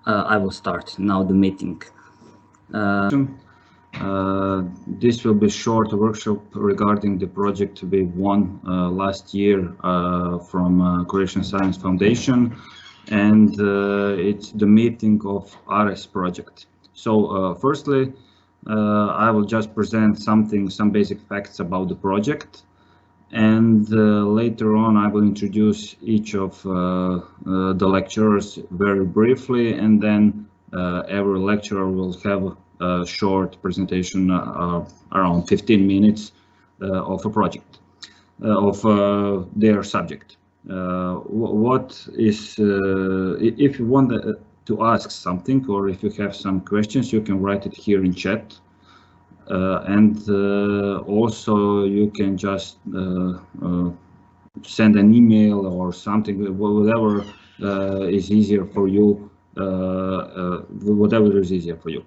I will start now the meeting. This will be a short workshop regarding the project we won last year from Croatian Science Foundation, and it's the meeting of ARES project. So firstly, I will just present some basic facts about the project, and later on I will introduce each of the lecturers very briefly, and then every lecturer will have a short presentation around 15 minutes of a project, of their subject. What is, if you want to ask something, or if you have some questions, you can write it here in chat. And also you can just send an email or something, whatever is easier for you, whatever is easier for you.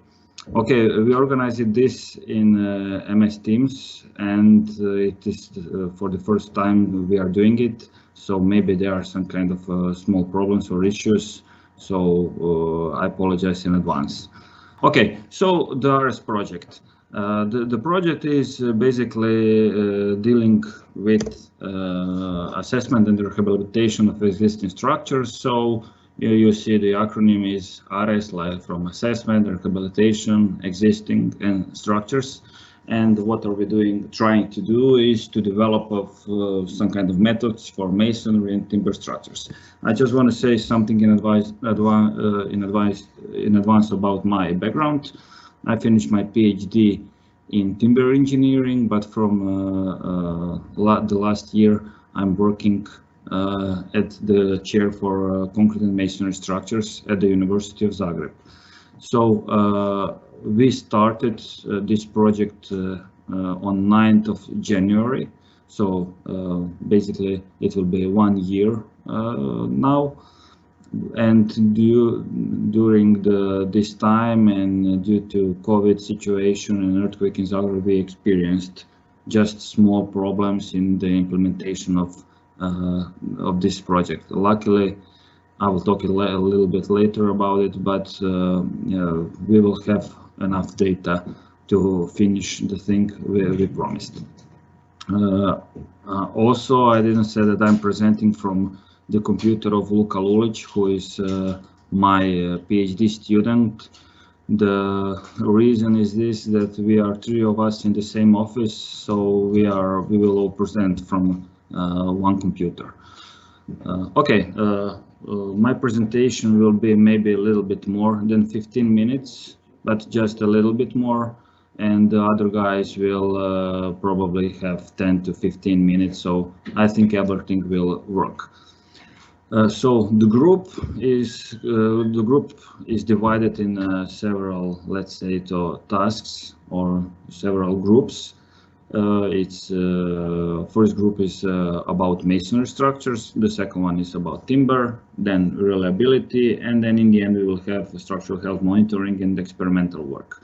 Okay, we organized this in MS Teams, and it is for the first time we are doing it, so maybe there are some kind of small problems or issues, so I apologize in advance. Okay, so the ARES project. The project is basically dealing with assessment and rehabilitation of existing structures. So you see the acronym is ARES, like from assessment, rehabilitation, existing and structures. And what are we doing? Trying to do is to develop some kind of methods for masonry and timber structures. I just want to say something in advance about my background. I finished my PhD in timber engineering, but from the last year I'm working at the chair for concrete and masonry structures at the University of Zagreb. So we started this project on 9th of January. So basically it will be 1 year now. And during this time, and due to COVID situation and earthquake in Zagreb, we experienced just small problems in the implementation of this project. Luckily, I will talk a little bit later about it, but we will have enough data to finish the thing we promised. Also, I didn't say that I'm presenting from the computer of Lulić, who is my PhD student. The reason is this, that we are 3 of us in the same office, so we will all present from one computer. Okay, my presentation will be maybe a little bit more than 15 minutes, but just a little bit more, and the other guys will probably have 10 to 15 minutes, so I think everything will work. So the group is divided in several, let's say, tasks or several groups. Its first group is about masonry structures, the second one is about timber, then reliability, and then in the end we will have structural health monitoring and experimental work.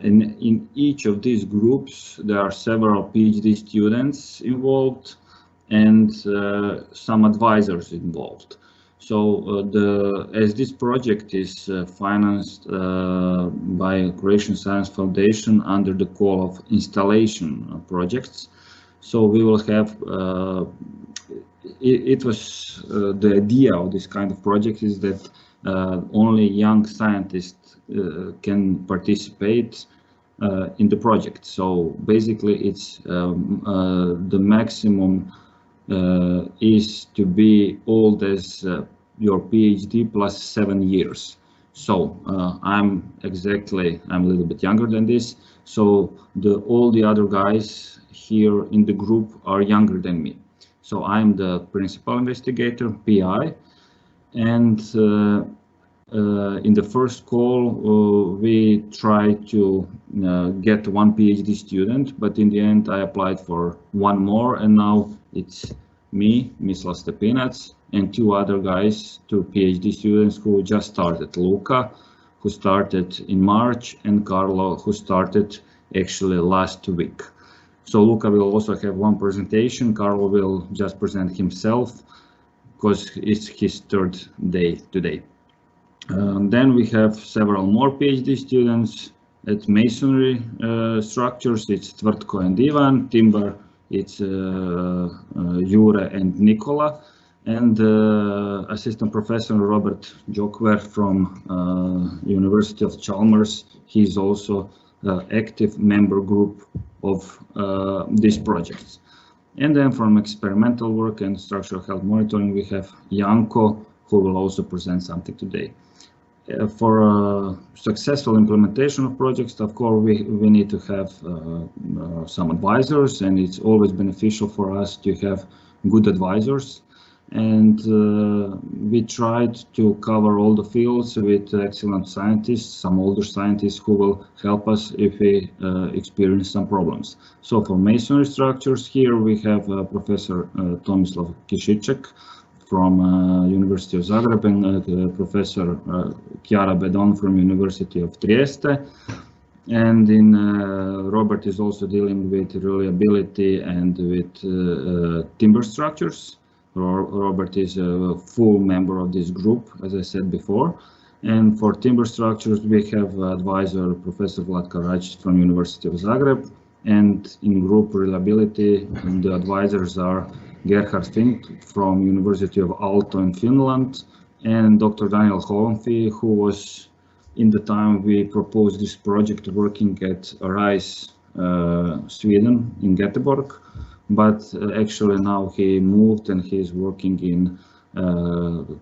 In each of these groups there are several PhD students involved and some advisors involved. So as this project is financed by Croatian Science Foundation under the call of installation projects, so we will have, it was the idea of this kind of project is that only young scientists can participate in the project. So basically it's the maximum is to be old as your PhD plus 7 years. So I'm a little bit younger than this. So all the other guys here in the group are younger than me. So I'm the principal investigator, PI, and in the first call we tried to get one PhD student, but in the end I applied for one more, and now it's me, Mr. Stepinac, and 2 other guys, 2 PhD students who just started. Luka, who started in March, and Carlo, who started actually last week. So Luka will also have one presentation. Carlo will just present himself because it's his 3rd day today. Then we have several more PhD students at Masonry structures. It's Tvrtko and Ivan. Timber, it's Jure and Nikola. And assistant professor Robert Jokver from University of Chalmers. He's also active member group of these projects. And then from experimental work and structural health monitoring, we have Janko, who will also present something today. For successful implementation of projects, of course, we need to have some advisors, and it's always beneficial for us to have good advisors. And we tried to cover all the fields with excellent scientists, some older scientists who will help us if we experience some problems. So for masonry structures, here we have Professor Tomislav Kišiček from University of Zagreb and Professor Chiara Bedon from University of Trieste. And in Robert is also dealing with reliability and with timber structures. Robert is a full member of this group, as I said before. And for timber structures, we have advisor Professor Vlatko Rajčić from University of Zagreb. And in group reliability, the advisors are Gerhard Fink from University of Aalto in Finland, and Dr. Daniel Hovenfi, who was, in the time we proposed this project, working at ARES Sweden in Göteborg, but actually now he moved and he is working in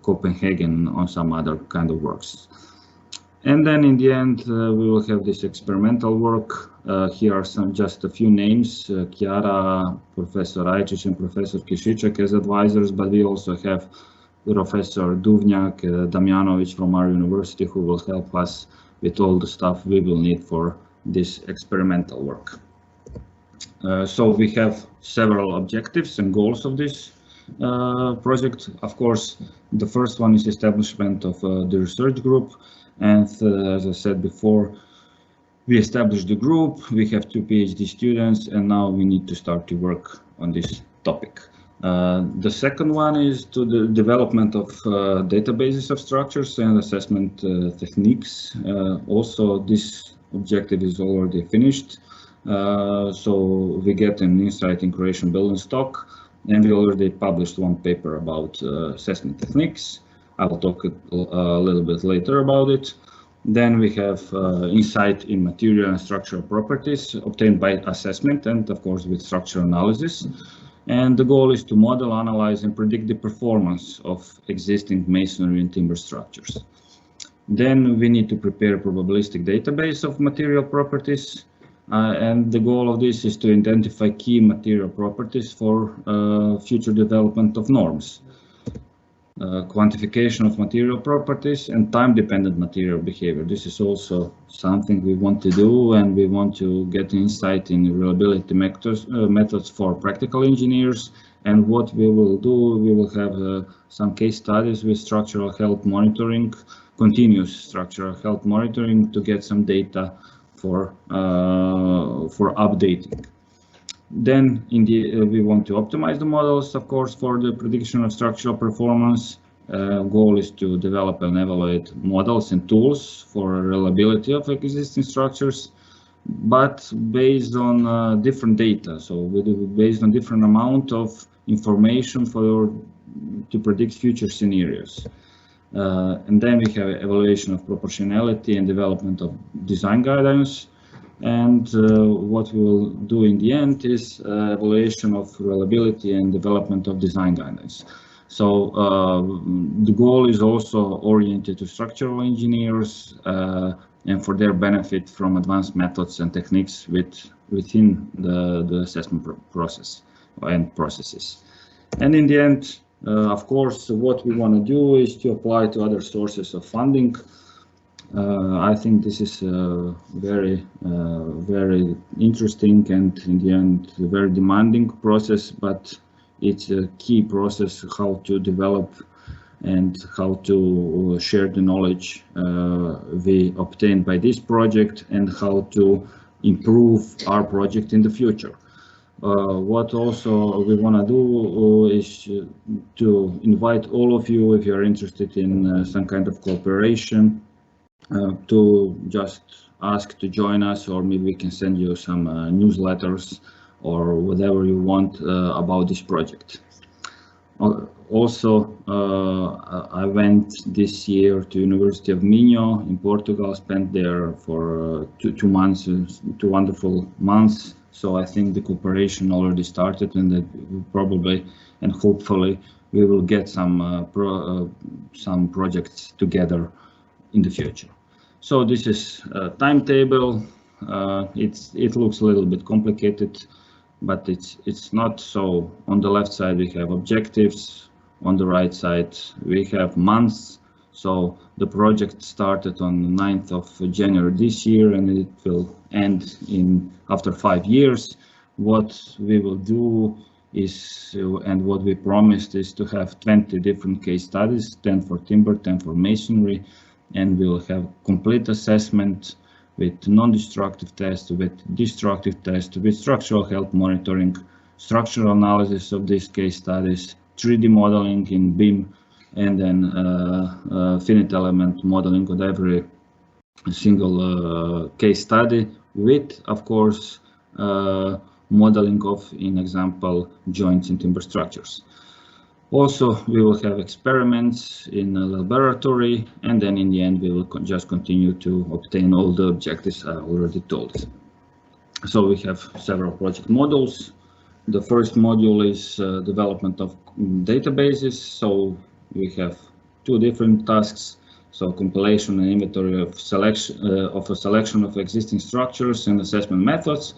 Copenhagen on some other kind of works. And then in the end, we will have this experimental work. Here are just a few names, Chiara, Professor Rajčić and Professor Kišiček as advisors, but we also have Professor Duvnjak, Damjanovic from our university, who will help us with all the stuff we will need for this experimental work. So we have several objectives and goals of this project. Of course, the first one is establishment of the research group. And as I said before, we established the group, we have 2 PhD students, and now we need to start to work on this topic. The second one is to the development of databases of structures and assessment techniques. Also, this objective is already finished. So we get an insight in Croatian building stock, and we already published one paper about assessment techniques. I will talk a little bit later about it. Then we have insight in material and structural properties obtained by assessment and, of course, with structural analysis. And the goal is to model, analyze, and predict the performance of existing masonry and timber structures. Then we need to prepare a probabilistic database of material properties. And the goal of this is to identify key material properties for future development of norms. Quantification of material properties and time-dependent material behavior. This is also something we want to do, and we want to get insight in reliability methods for practical engineers. And what we will do, we will have some case studies with structural health monitoring, continuous structural health monitoring, to get some data for updating. Then we want to optimize the models, of course, for the prediction of structural performance. Goal is to develop and evaluate models and tools for reliability of existing structures, but based on different data. So based on different amount of information to predict future scenarios. And then we have evaluation of proportionality and development of design guidelines. And what we will do in the end is evaluation of reliability and development of design guidelines. So the goal is also oriented to structural engineers and for their benefit from advanced methods and techniques within the assessment process and processes. And in the end, of course, what we want to do is to apply to other sources of funding. I think this is very interesting and in the end a very demanding process, but it's a key process how to develop and how to share the knowledge we obtained by this project and how to improve our project in the future. What also we want to do is to invite all of you, if you are interested in some kind of cooperation, to just ask to join us, or maybe we can send you some newsletters or whatever you want about this project. Also, I went this year to University of Minho in Portugal, spent there for 2 months, 2 wonderful months. So I think the cooperation already started, and that probably and hopefully we will get some projects together in the future. So this is a timetable. It looks a little bit complicated, but it's not. So on the left side we have objectives, on the right side we have months. So the project started on the 9th of January this year, and it will end after 5 years. What we will do is, and what we promised is to have 20 different case studies, 10 for timber, 10 for masonry, and we'll have complete assessment with non-destructive tests, with destructive tests, with structural health monitoring, structural analysis of these case studies, 3D modeling in BIM, and then finite element modeling of every single case study, with, of course, modeling of, in example, joints in timber structures. Also, we will have experiments in a laboratory, and then in the end we will just continue to obtain all the objectives I already told. So we have several project modules. The first module is development of databases. So we have 2 different tasks. So compilation and inventory of a selection of existing structures and assessment methods,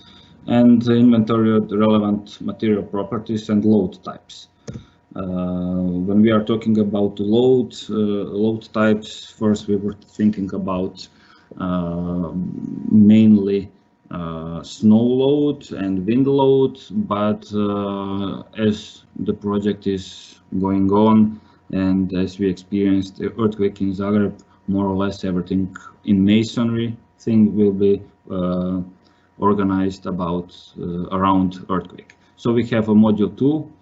and inventory of the relevant material properties and load types. When we are talking about load types, first we were thinking about mainly snow load and wind load, but as the project is going on, and as we experienced the earthquake in Zagreb, more or less everything in masonry thing will be organized around earthquake. So we have a module 2.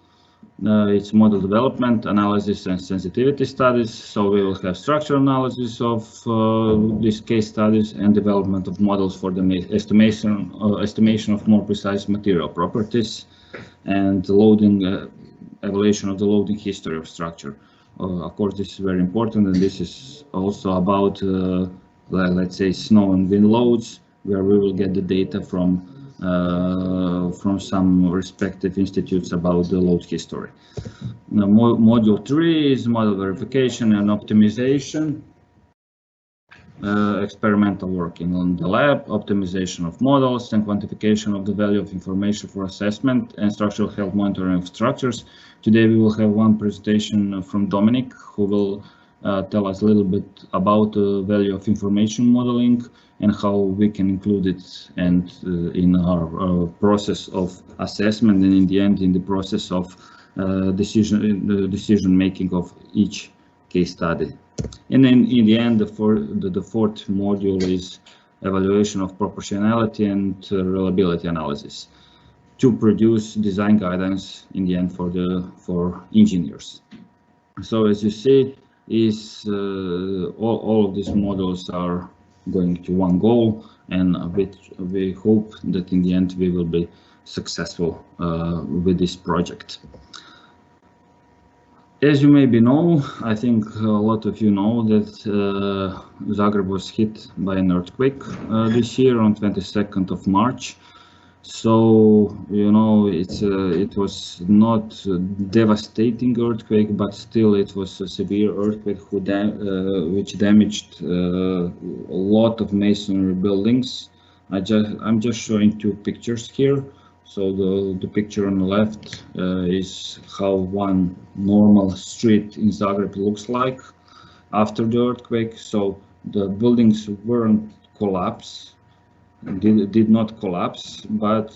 It's model development, analysis, and sensitivity studies. So we will have structural analysis of these case studies and development of models for the estimation of more precise material properties, and loading, evaluation of the loading history of structure. Of course, this is very important, and this is also about, let's say, snow and wind loads, where we will get the data from some respective institutes about the load history. Now, module 3 is model verification and optimization, experimental working on the lab, optimization of models, and quantification of the value of information for assessment and structural health monitoring of structures. Today we will have one presentation from Dominic, who will tell us a little bit about the value of information modeling and how we can include it and in our process of assessment, and in the end in the process of decision making of each case study. And then in the end, the fourth module is evaluation of proportionality and reliability analysis to produce design guidance in the end for engineers. So as you see, all of these modules are going to one goal, and we hope that in the end we will be successful with this project. As you maybe know, I think a lot of you know that Zagreb was hit by an earthquake this year on 22nd of March. So, you know, it was not a devastating earthquake, but still it was a severe earthquake which damaged a lot of masonry buildings. I'm just showing 2 pictures here. So the picture on the left is how one normal street in Zagreb looks like after the earthquake. So the buildings weren't collapsed, did not collapse, but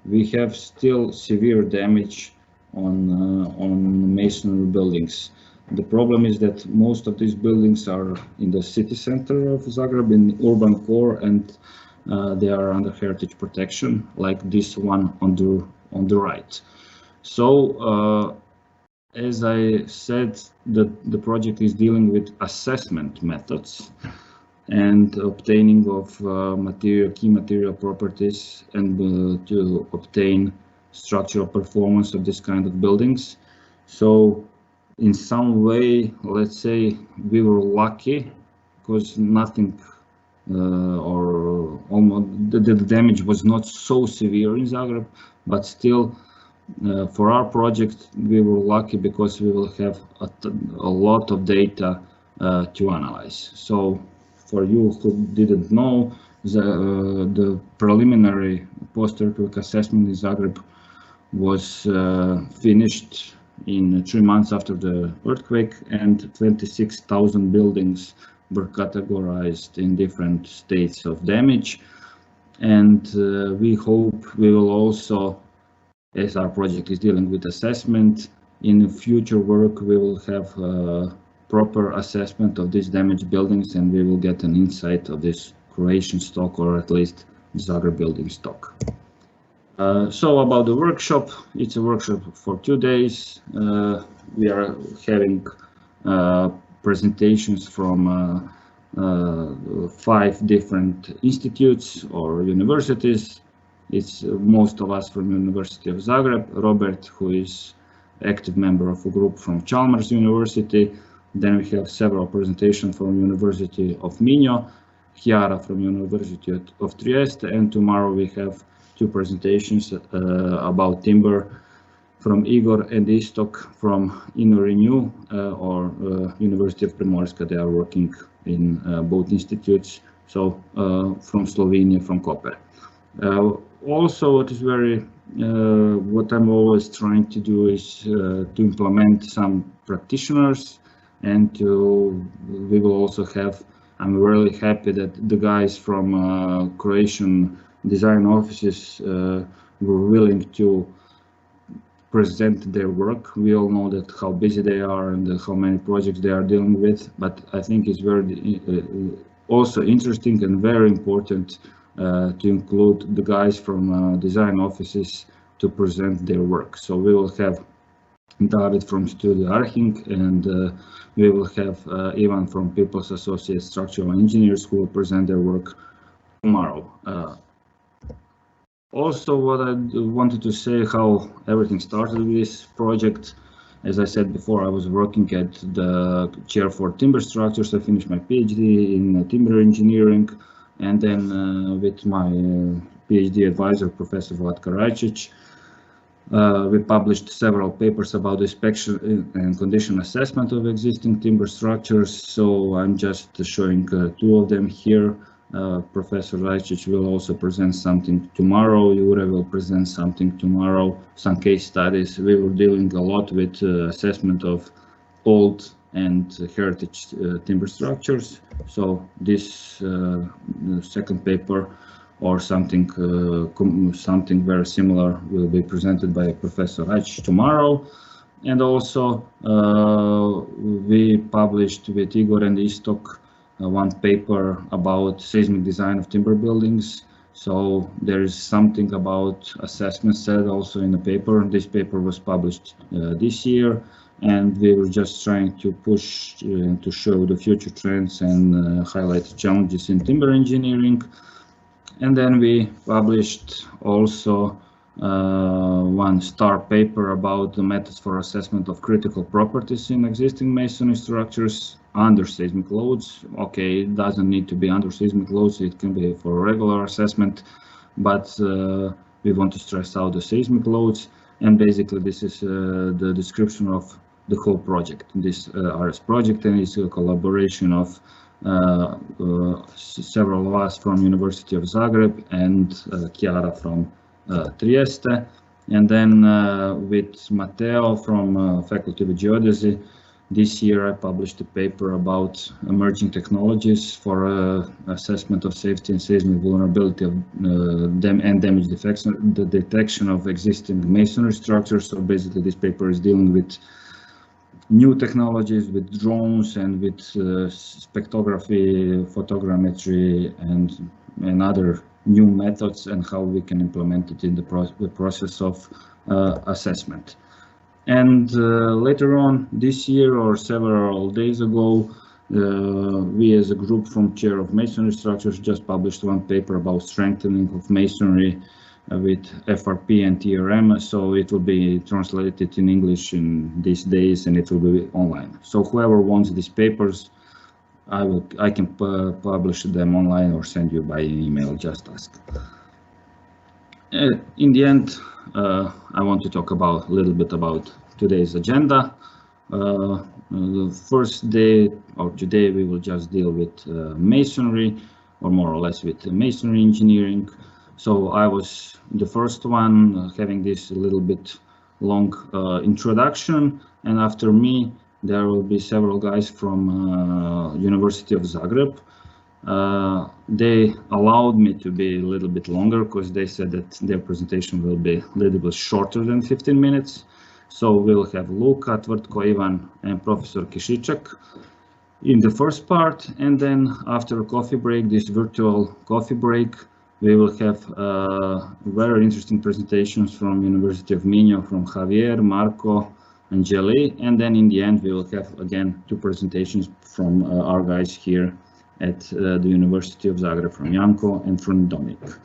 we have still severe damage on masonry buildings. The problem is that most of these buildings are in the city center of Zagreb, in the urban core, and they are under heritage protection, like this one on the right. So as I said, the project is dealing with assessment methods and obtaining of key material properties and to obtain structural performance of this kind of buildings. So in some way, let's say we were lucky because nothing or almost the damage was not so severe in Zagreb, but still for our project we were lucky because we will have a lot of data to analyze. So for you who didn't know, the preliminary post-earthquake assessment in Zagreb was finished in 3 months after the earthquake, and 26,000 buildings were categorized in different states of damage. And we hope we will also, as our project is dealing with assessment, in future work we will have proper assessment of these damaged buildings, and we will get an insight of this Croatian stock, or at least Zagreb building stock. So about the workshop, it's a workshop for 2 days. We are having presentations from 5 different institutes or universities. It's most of us from University of Zagreb, Robert, who is active member of a group from Chalmers University. Then we have several presentations from University of Minho, Chiara from University of Trieste, and tomorrow we have 2 presentations about timber from Igor and Istok from InnoRenew or University of Primorska. They are working in both institutes, so from Slovenia, from Koper. Also, what is very, what I'm always trying to do is to implement some practitioners, and we will also have, I'm really happy that the guys from Croatian design offices were willing to present their work. We all know that how busy they are and how many projects they are dealing with, but I think it's very also interesting and very important to include the guys from design offices to present their work. So we will have David from Studio Arching, and we will have Ivan from People's Associate Structural Engineers, who will present their work tomorrow. Also, what I wanted to say, how everything started with this project. As I said before, I was working at the chair for timber structures. I finished my PhD in timber engineering, and then with my PhD advisor, Professor Vlatko Rajčić, we published several papers about the inspection and condition assessment of existing timber structures. So I'm just showing 2 of them here. Professor Rajčić will also present something tomorrow. Jure will present something tomorrow, some case studies. We were dealing a lot with assessment of old and heritage timber structures. So this second paper or something very similar will be presented by Professor Rajčić tomorrow. And also we published with Igor and Istok one paper about seismic design of timber buildings. So there is something about assessment said also in the paper. This paper was published this year, and we were just trying to push to show the future trends and highlight challenges in timber engineering. And then we published also one star paper about the methods for assessment of critical properties in existing masonry structures under seismic loads. Okay, it doesn't need to be under seismic loads, it can be for regular assessment, but we want to stress out the seismic loads. And basically this is the description of the whole project, this ARES project, and it's a collaboration of several of us from University of Zagreb and Chiara from Trieste, and then with Matteo from Faculty of Geodesy. This year I published a paper about emerging technologies for assessment of safety and seismic vulnerability of and damage the detection of existing masonry structures. So basically this paper is dealing with new technologies, with drones and with spectrography, photogrammetry and other new methods and how we can implement it in the process of assessment. And later on this year or several days ago, we as a group from Chair of Masonry Structures just published one paper about strengthening of masonry with FRP and TRM, so it will be translated in English in these days and it will be online. So whoever wants these papers, I can publish them online or send you by email, just ask. In the end, I want to talk a little bit about today's agenda. The first day or today we will just deal with masonry, or more or less with masonry engineering. So I was the first one having this a little bit long introduction, and after me there will be several guys from University of Zagreb. They allowed me to be a little bit longer because they said that their presentation will be a little bit shorter than 15 minutes. So we'll have Luka, Tvrtko, Ivan and Professor Kišiček in the first part, and then after a coffee break, this virtual coffee break, we will have very interesting presentations from University of Minho, from Javier, Marco, and Jelly, and then in the end we will have again 2 presentations from our guys here at the University of Zagreb, from Janko and from Dominik.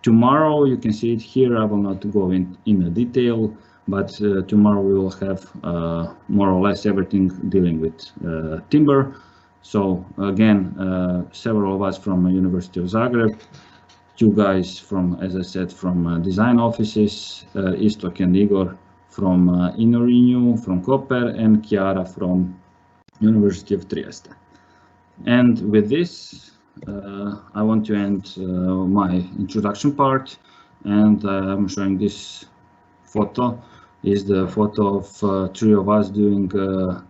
Tomorrow, you can see it here, I will not go in detail, but tomorrow we will have more or less everything dealing with timber. So again, several of us from University of Zagreb, 2 guys from, as I said, from design offices, Istok and Igor from Inorinju, from Koper, and Chiara from University of Trieste. And with this, I want to end my introduction part, and I'm showing this photo. Is the photo of 3 of us doing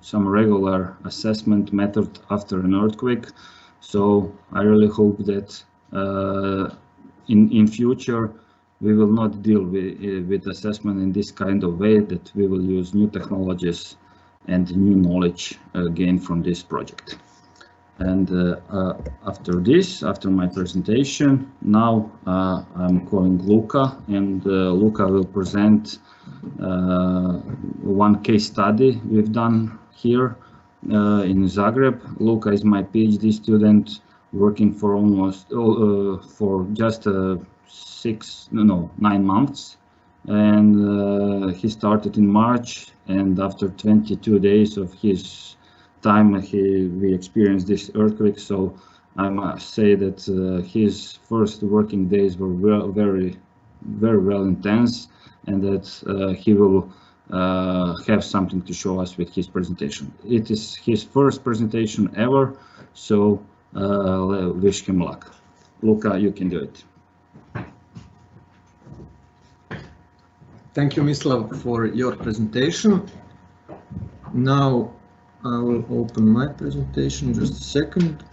some regular assessment method after an earthquake. So I really hope that in future we will not deal with assessment in this kind of way, that we will use new technologies and new knowledge gained from this project. And after my presentation, now I'm calling Luka, and Luka will present one case study we've done here in Zagreb. Luka is my PhD student working for almost for just 9 months, and he started in March, and after 22 days of his time we experienced this earthquake. So I must say that his first working days were very well intense, and that he will have something to show us with his presentation. It is his first presentation ever, so wish him luck. Luka, you can do it. Thank you, Mislav, for your presentation. Now I will open my presentation, just a second.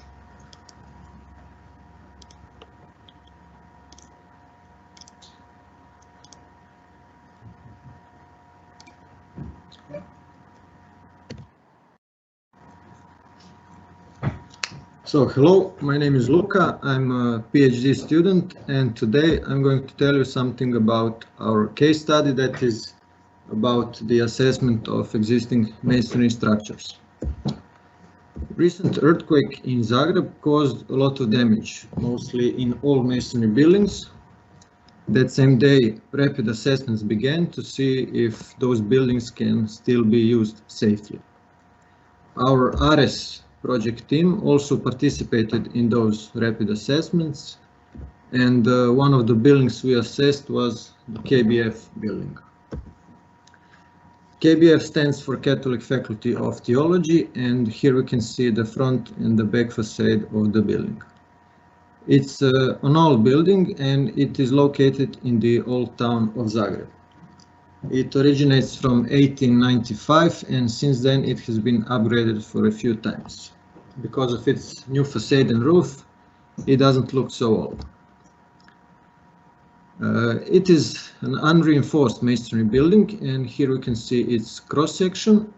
So hello, my name is Luka, I'm a PhD student, and today I'm going to tell you something about our case study that is about the assessment of existing masonry structures. Recent earthquake in Zagreb caused a lot of damage, mostly in all masonry buildings. That same day, rapid assessments began to see if those buildings can still be used safely. Our ARES project team also participated in those rapid assessments, and one of the buildings we assessed was the KBF building. KBF stands for Catholic Faculty of Theology, and here we can see the front and the back facade of the building. It's an old building, and it is located in the old town of Zagreb. It originates from 1895, and since then it has been upgraded for a few times. Because of its new facade and roof, it doesn't look so old. It is an unreinforced masonry building, and here we can see its cross-section.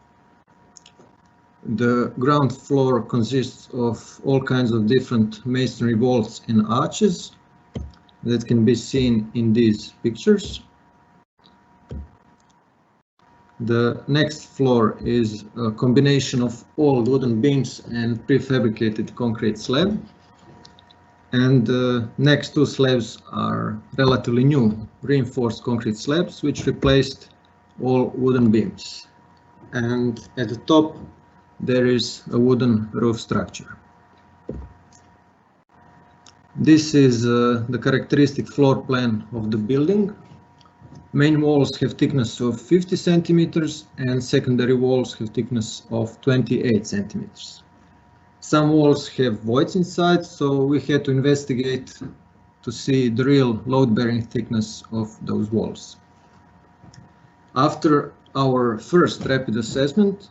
The ground floor consists of all kinds of different masonry vaults and arches. that can be seen in these pictures. The next floor is a combination of old wooden beams and prefabricated concrete slab. And the next two slabs are relatively new reinforced concrete slabs which replaced all wooden beams. And at the top there is a wooden roof structure. This is the characteristic floor plan of the building. Main walls have thickness of 50 centimeters and secondary walls have thickness of 28 centimeters. Some walls have voids inside, so we had to investigate to see the real load-bearing thickness of those walls. After our first rapid assessment,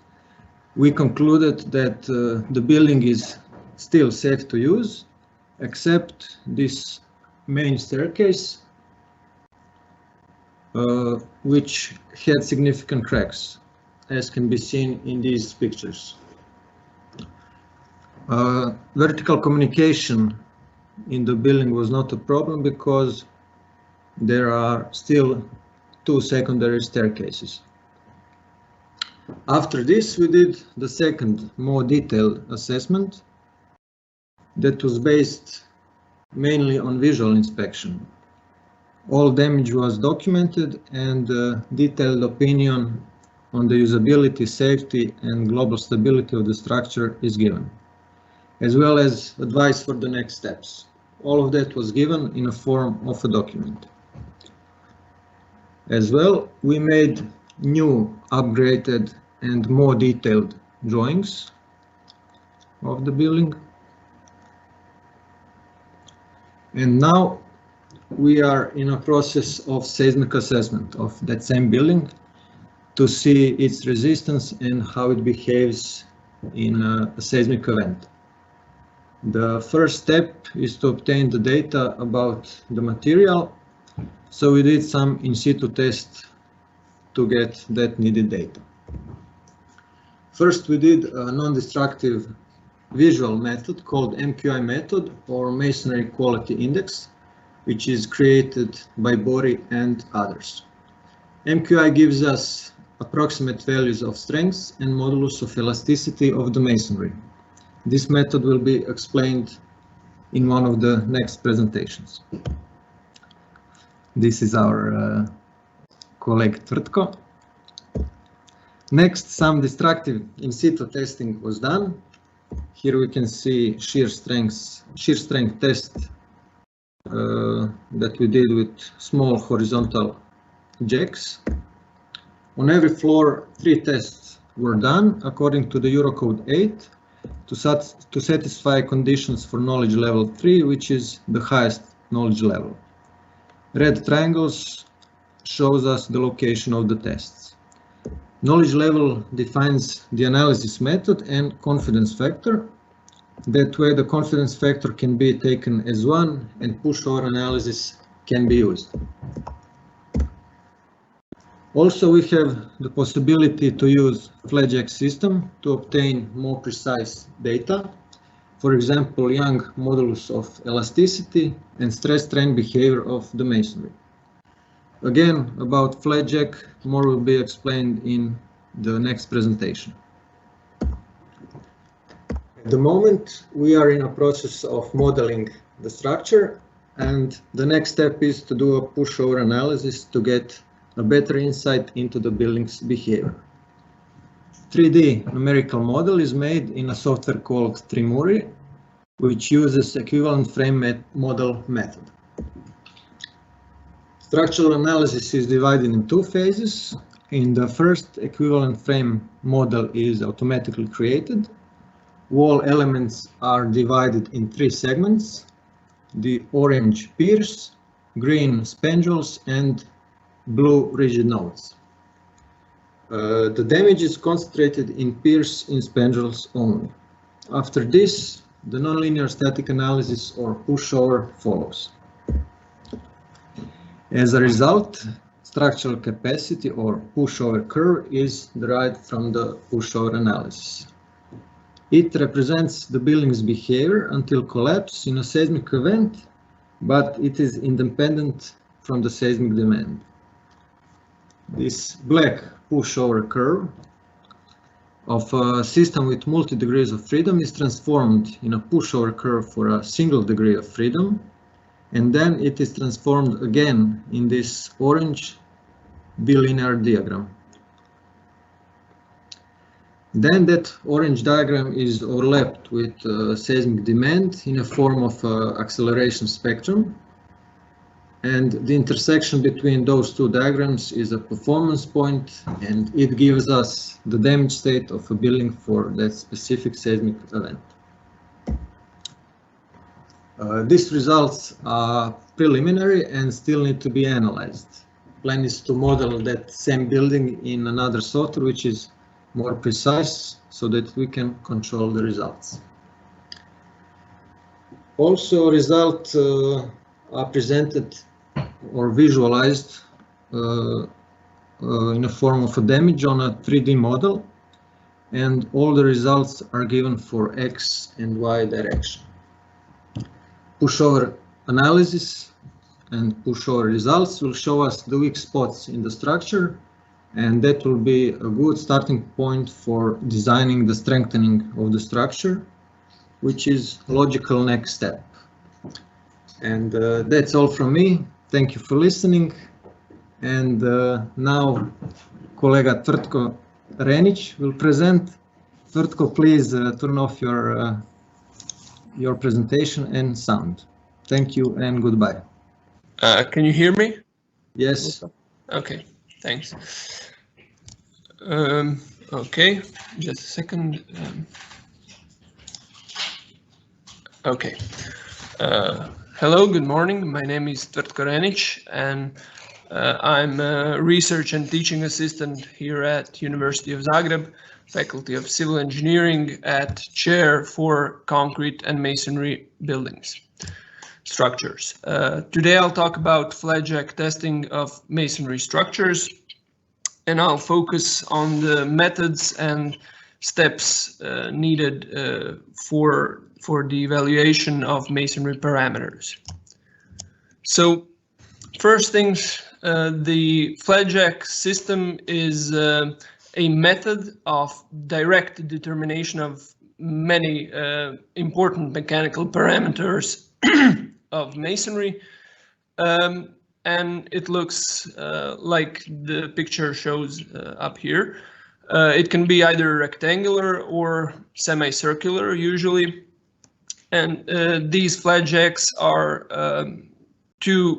we concluded that the building is still safe to use, except this main staircase, which had significant cracks, as can be seen in these pictures. Vertical communication in the building was not a problem because there are still two secondary staircases. After this, we did the second, more detailed assessment that was based mainly on visual inspection. All damage was documented and a detailed opinion on the usability, safety and global stability of the structure is given, as well as advice for the next steps. All of that was given in a form of a document. As well, we made new, upgraded and more detailed drawings of the building. And now we are in a process of seismic assessment of that same building to see its resistance and how it behaves in a seismic event. The first step is to obtain the data about the material, so we did some in situ tests to get that needed data. First, we did a non-destructive visual method called MQI method or Masonry Quality Index, which is created by Bori and others. MQI gives us approximate values of strengths and modulus of elasticity of the masonry. This method will be explained in one of the next presentations. This is our colleague Tvrtko. Next, some destructive in situ testing was done. Here we can see shear strength test that we did with small horizontal jacks. On every floor, 3 tests were done according to the Eurocode 8 to satisfy conditions for knowledge level 3, which is the highest knowledge level. Red triangles shows us the location of the tests. Knowledge level defines the analysis method and confidence factor. That way the confidence factor can be taken as 1 and pushover analysis can be used. Also, we have the possibility to use flat-jack system to obtain more precise data. For example, Young modulus of elasticity and stress-strain behavior of the masonry. Again, about flat-jack, more will be explained in the next presentation. At the moment, we are in a process of modeling the structure, and the next step is to do a pushover analysis to get a better insight into the building's behavior. 3D numerical model is made in a software called Trimuri, which uses equivalent frame model method. Structural analysis is divided in 2 phases. In the first, equivalent frame model is automatically created. Wall elements are divided in 3 segments: the orange piers, green spandrels, and blue rigid nodes. The damage is concentrated in piers and spandrels only. After this, the nonlinear static analysis or pushover follows. As a result, structural capacity or pushover curve is derived from the pushover analysis. It represents the building's behavior until collapse in a seismic event but it is independent from the seismic demand. This black pushover curve of a system with multi degrees of freedom is transformed in a pushover curve for a single degree of freedom, and then it is transformed again in this orange bilinear diagram. Then that orange diagram is overlapped with seismic demand in a form of acceleration spectrum. And the intersection between those two diagrams is a performance point, and it gives us the damage state of a building for that specific seismic event. These results are preliminary and still need to be analyzed. The plan is to model that same building in another software which is more precise so that we can control the results. Also, results are presented or visualized in a form of a damage on a 3D model, and all the results are given for X and Y direction. Pushover analysis and pushover results will show us the weak spots in the structure, and that will be a good starting point for designing the strengthening of the structure, which is a logical next step. And that's all from me. Thank you for listening. And now kolega Tvrtko Renić will present. Tvrtko, please turn off your presentation and sound. Thank you and goodbye. Can you hear me? Yes. Okay, thanks. Okay, just a second. Okay. Hello, good morning. My name is Tvrtko Renić, and I'm a research and teaching assistant here at University of Zagreb, Faculty of Civil Engineering at Chair for Concrete and Masonry Buildings Structures. Today I'll talk about flat jack testing of masonry structures, and I'll focus on the methods and steps needed for the evaluation of masonry parameters. So first things, the flat jack system is a method of direct determination of many important mechanical parameters of masonry, and it looks like the picture shows up here. It can be either rectangular or semicircular usually, and these flat jacks are two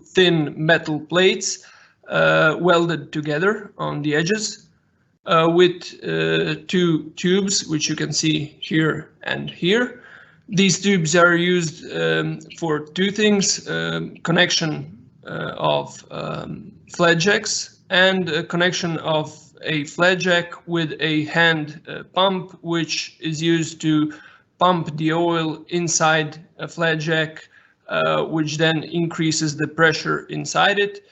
thin metal plates welded together on the edges with two tubes, which you can see here and here. These tubes are used for two things: connection of flat jacks and a connection of a flat jack with a hand pump, which is used to pump the oil inside a flat jack, which then increases the pressure inside it.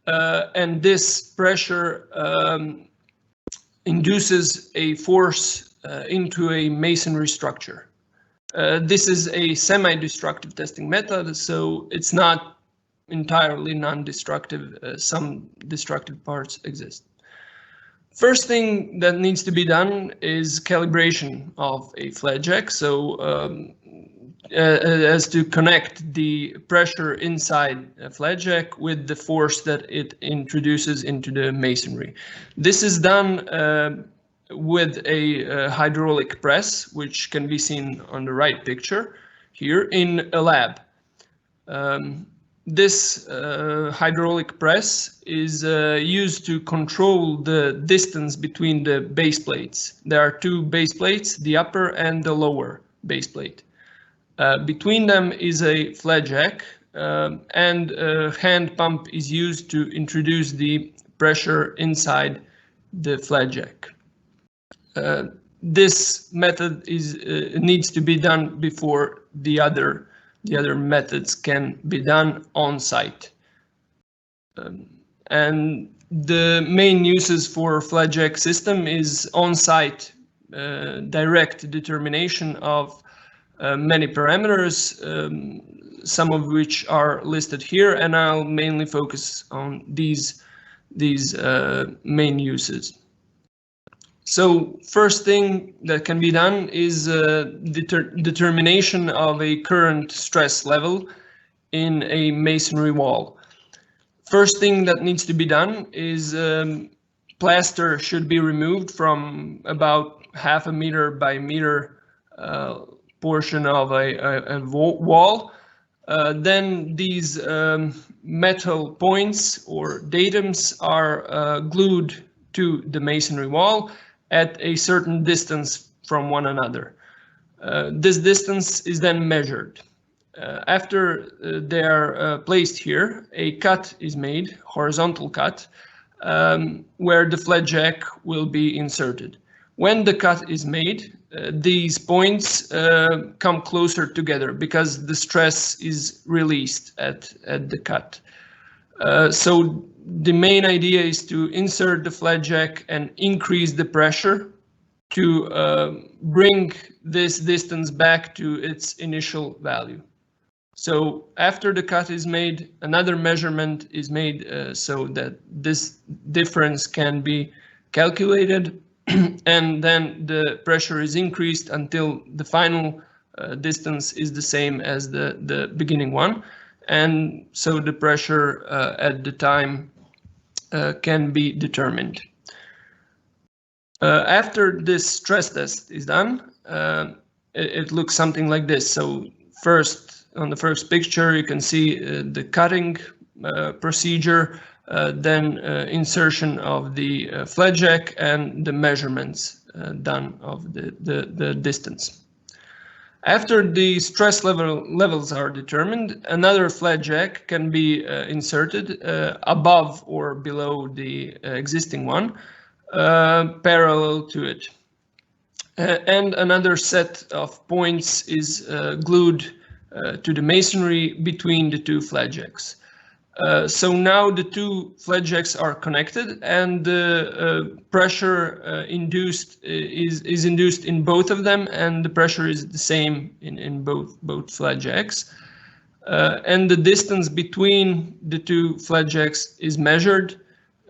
And this pressure induces a force into a masonry structure. This is a semi-destructive testing method, so it's not entirely non-destructive. Some destructive parts exist. First thing that needs to be done is calibration of a flat jack, so as to connect the pressure inside a flat jack with the force that it introduces into the masonry. This is done with a hydraulic press, which can be seen on the right picture here in a lab. This hydraulic press is used to control the distance between the base plates. There are two base plates, the upper and the lower base plate. Between them is a flat jack, and a hand pump is used to introduce the pressure inside the flat jack. This method needs to be done before the other methods can be done on site. And the main uses for flat jack system is on site direct determination of many parameters, some of which are listed here, and I'll mainly focus on these main uses. So first thing that can be done is determination of a current stress level in a masonry wall. First thing that needs to be done is plaster should be removed from about 0.5 meter by meter portion of a wall. Then these metal points or datums are glued to the masonry wall at a certain distance from one another. This distance is then measured. After they are placed here, a cut is made, horizontal cut, where the flat jack will be inserted. When the cut is made, these points come closer together because the stress is released at the cut. So the main idea is to insert the flat jack and increase the pressure to bring this distance back to its initial value. So after the cut is made, another measurement is made so that this difference can be calculated, and then the pressure is increased until the final distance is the same as the beginning one. And so the pressure at the time can be determined. After this stress test is done, it looks something like this. So first, on the first picture, you can see the cutting procedure, then insertion of the flat jack and the measurements done of the distance. After the stress levels are determined, another flat jack can be inserted above or below the existing one, parallel to it. And another set of points is glued to the masonry between the two flat jacks. So now the two flat jacks are connected, and the pressure induced is induced in both of them, and the pressure is the same in both flat jacks. And the distance between the two flat jacks is measured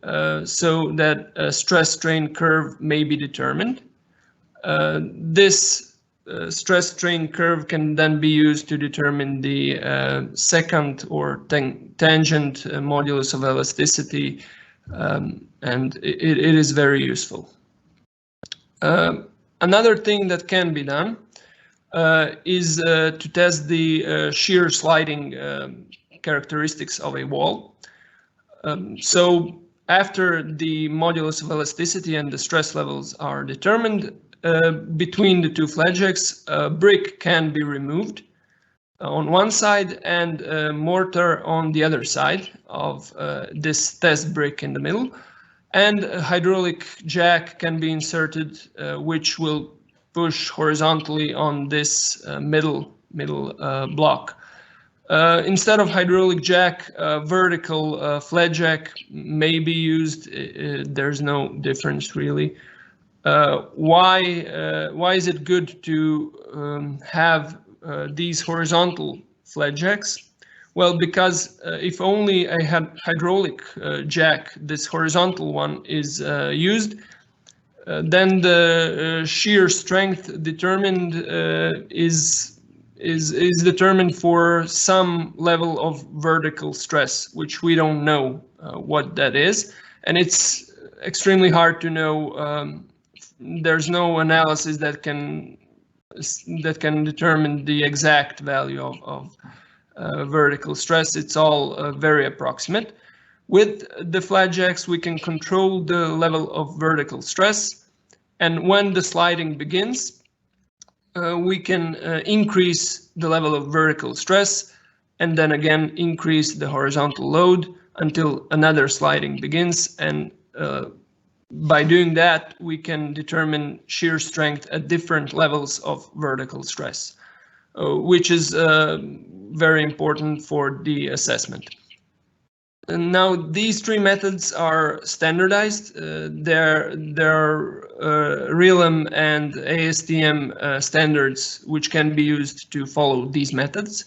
so that a stress-strain curve may be determined. This stress-strain curve can then be used to determine the second or tangent modulus of elasticity, and it is very useful. Another thing that can be done is to test the shear sliding characteristics of a wall. So after the modulus of elasticity and the stress levels are determined, between the two flat jacks, a brick can be removed on one side and a mortar on the other side of this test brick in the middle, and a hydraulic jack can be inserted, which will push horizontally on this middle block. Instead of hydraulic jack, vertical flat jack may be used. There's no difference really. Why is it good to have these horizontal flat jacks? Well, because if only a hydraulic jack, this horizontal one, is used, then the shear strength determined is determined for some level of vertical stress, which we don't know what that is, and it's extremely hard to know. There's no analysis that can determine the exact value of vertical stress. It's all very approximate. With the flat jacks, we can control the level of vertical stress, and when the sliding begins, we can increase the level of vertical stress, and then again increase the horizontal load until another sliding begins, and by doing that, we can determine shear strength at different levels of vertical stress, which is very important for the assessment. Now, these three methods are standardized. There are ReLM and ASTM standards which can be used to follow these methods.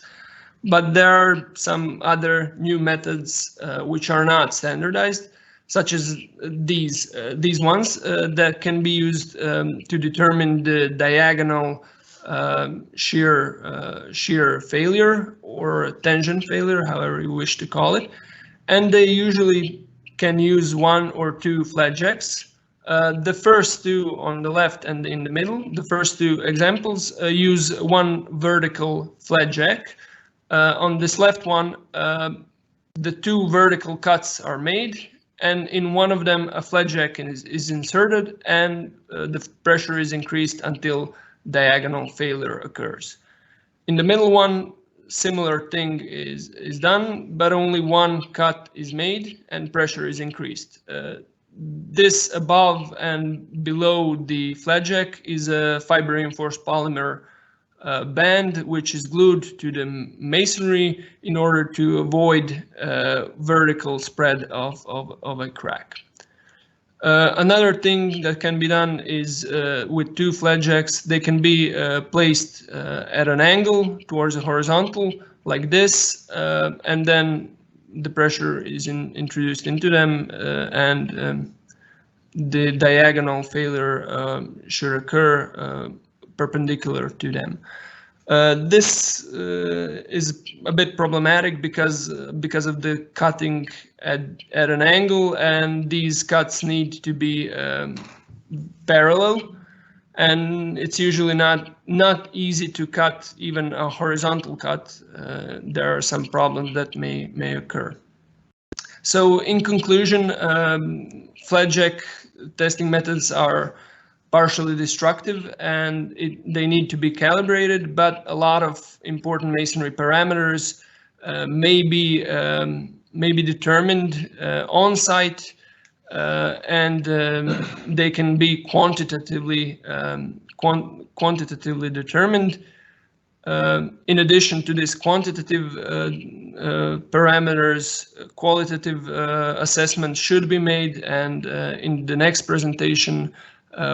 But there are some other new methods which are not standardized, such as these ones that can be used to determine the diagonal shear failure or tension failure, however you wish to call it. And they usually can use one or two flat jacks. The first two on the left and in the middle, the first two examples use one vertical flat jack. On this left one, the two vertical cuts are made, and in one of them a flat jack is inserted, and the pressure is increased until diagonal failure occurs. In the middle one, similar thing is done, but only one cut is made and pressure is increased. This above and below the flat jack is a fiber reinforced polymer band which is glued to the masonry in order to avoid vertical spread of a crack. Another thing that can be done is with two flat jacks, they can be placed at an angle towards the horizontal like this, and then the pressure is introduced into them, and the diagonal failure should occur perpendicular to them. This is a bit problematic because of the cutting at an angle, and these cuts need to be parallel, and it's usually not easy to cut even a horizontal cut. There are some problems that may occur. So in conclusion, flat jack testing methods are partially destructive, and they need to be calibrated, but a lot of important masonry parameters may be determined on site, and they can be quantitatively determined. In addition to this quantitative parameters, qualitative assessments should be made, and in the next presentation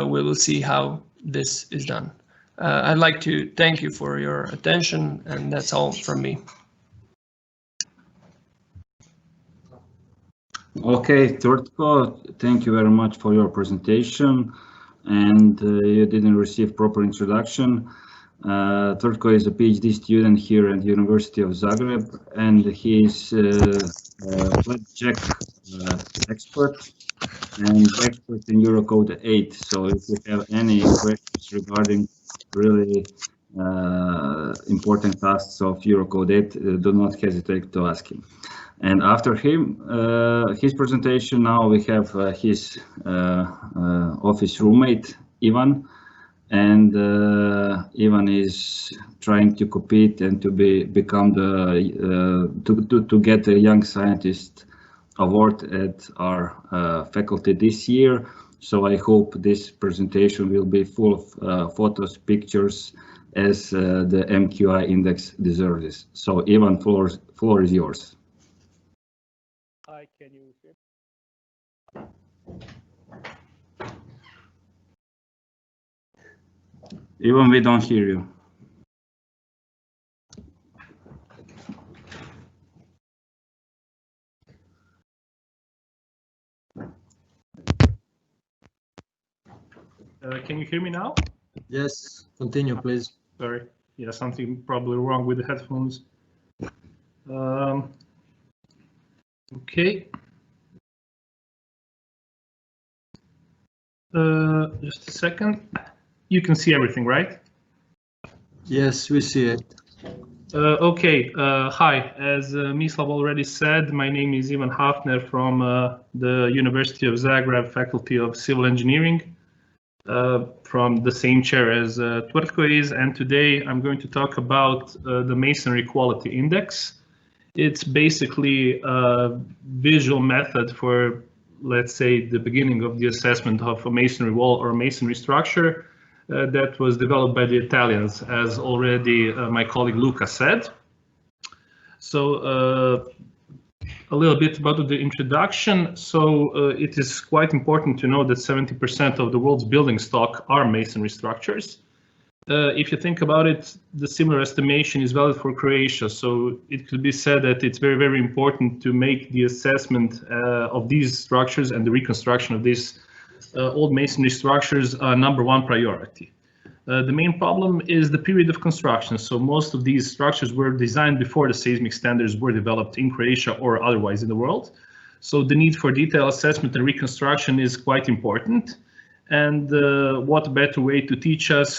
we will see how this is done. I'd like to thank you for your attention, and that's all from me. Okay, Tvrtko, thank you very much for your presentation, and you didn't receive proper introduction. Tvrtko is a PhD student here at the University of Zagreb, and he is a flat jack expert and expert in Eurocode 8. So if you have any questions regarding really important tasks of Eurocode 8, do not hesitate to ask him. And after him, his presentation, now we have his office roommate, Ivan. And Ivan is trying to compete and to become to get a Young Scientist award at our faculty this year. So I hope this presentation will be full of photos, pictures, as the MQI index deserves. So Ivan, floor is yours. Hi, can you hear me? Ivan, we don't hear you. Can you hear me now? Yes, continue, please. Sorry. Yeah, something probably wrong with the headphones. Okay. Just a second. You can see everything, right? Yes, we see it. Okay. Hi. As Mislav already said, my name is Ivan Hafner from the University of Zagreb Faculty of Civil Engineering, from the same chair as Tvrtko is, and today I'm going to talk about the Masonry Quality Index. It's basically a visual method for, let's say, the beginning of the assessment of a masonry wall or masonry structure that was developed by the Italians, as already my colleague Luca said. So a little bit about the introduction. So it is quite important to know that 70% of the world's building stock are masonry structures. If you think about it, the similar estimation is valid for Croatia. So it could be said that it's very, very important to make the assessment of these structures and the reconstruction of these old masonry structures a #1 priority. The main problem is the period of construction. So most of these structures were designed before the seismic standards were developed in Croatia or otherwise in the world. So the need for detailed assessment and reconstruction is quite important. And what better way to teach us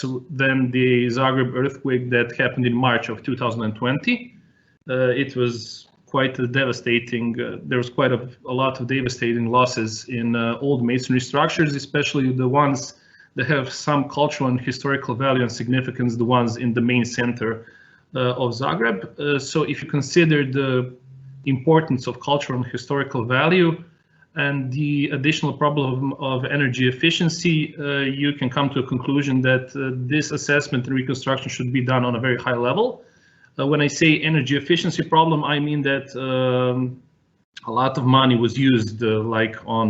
than the Zagreb earthquake that happened in March of 2020. It was quite devastating. There was quite a lot of devastating losses in old masonry structures, especially the ones that have some cultural and historical value and significance, the ones in the main center of Zagreb. So if you consider the importance of cultural and historical value and the additional problem of energy efficiency, you can come to a conclusion that this assessment and reconstruction should be done on a very high level. When I say energy efficiency problem, I mean that a lot of money was used like on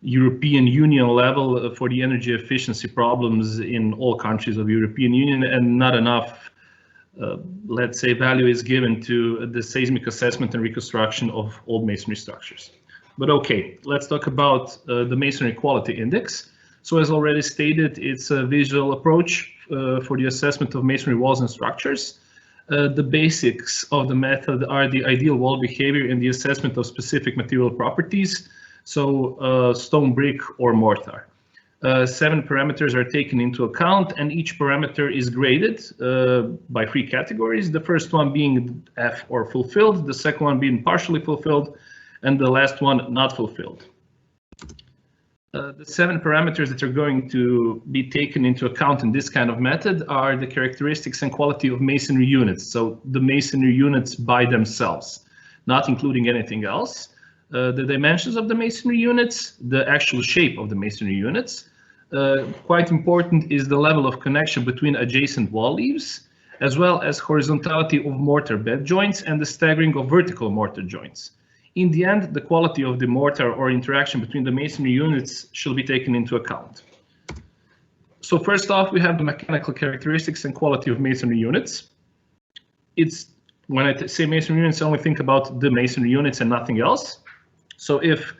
European Union level for the energy efficiency problems in all countries of European Union, and not enough, let's say, value is given to the seismic assessment and reconstruction of old masonry structures. But okay, let's talk about the Masonry Quality Index. So as already stated, it's a visual approach for the assessment of masonry walls and structures. The basics of the method are the ideal wall behavior and the assessment of specific material properties. So stone, brick, or mortar. 7 parameters are taken into account, and each parameter is graded by 3 categories. The first one being F or fulfilled, the second one being partially fulfilled, and the last one not fulfilled. The 7 parameters that are going to be taken into account in this kind of method are the characteristics and quality of masonry units. So the masonry units by themselves, not including anything else. The dimensions of the masonry units, the actual shape of the masonry units. Quite important is the level of connection between adjacent wall leaves, as well as horizontality of mortar bed joints and the staggering of vertical mortar joints. In the end, the quality of the mortar or interaction between the masonry units should be taken into account. So first off, we have the mechanical characteristics and quality of masonry units. When I say masonry units, I only think about the masonry units and nothing else. So if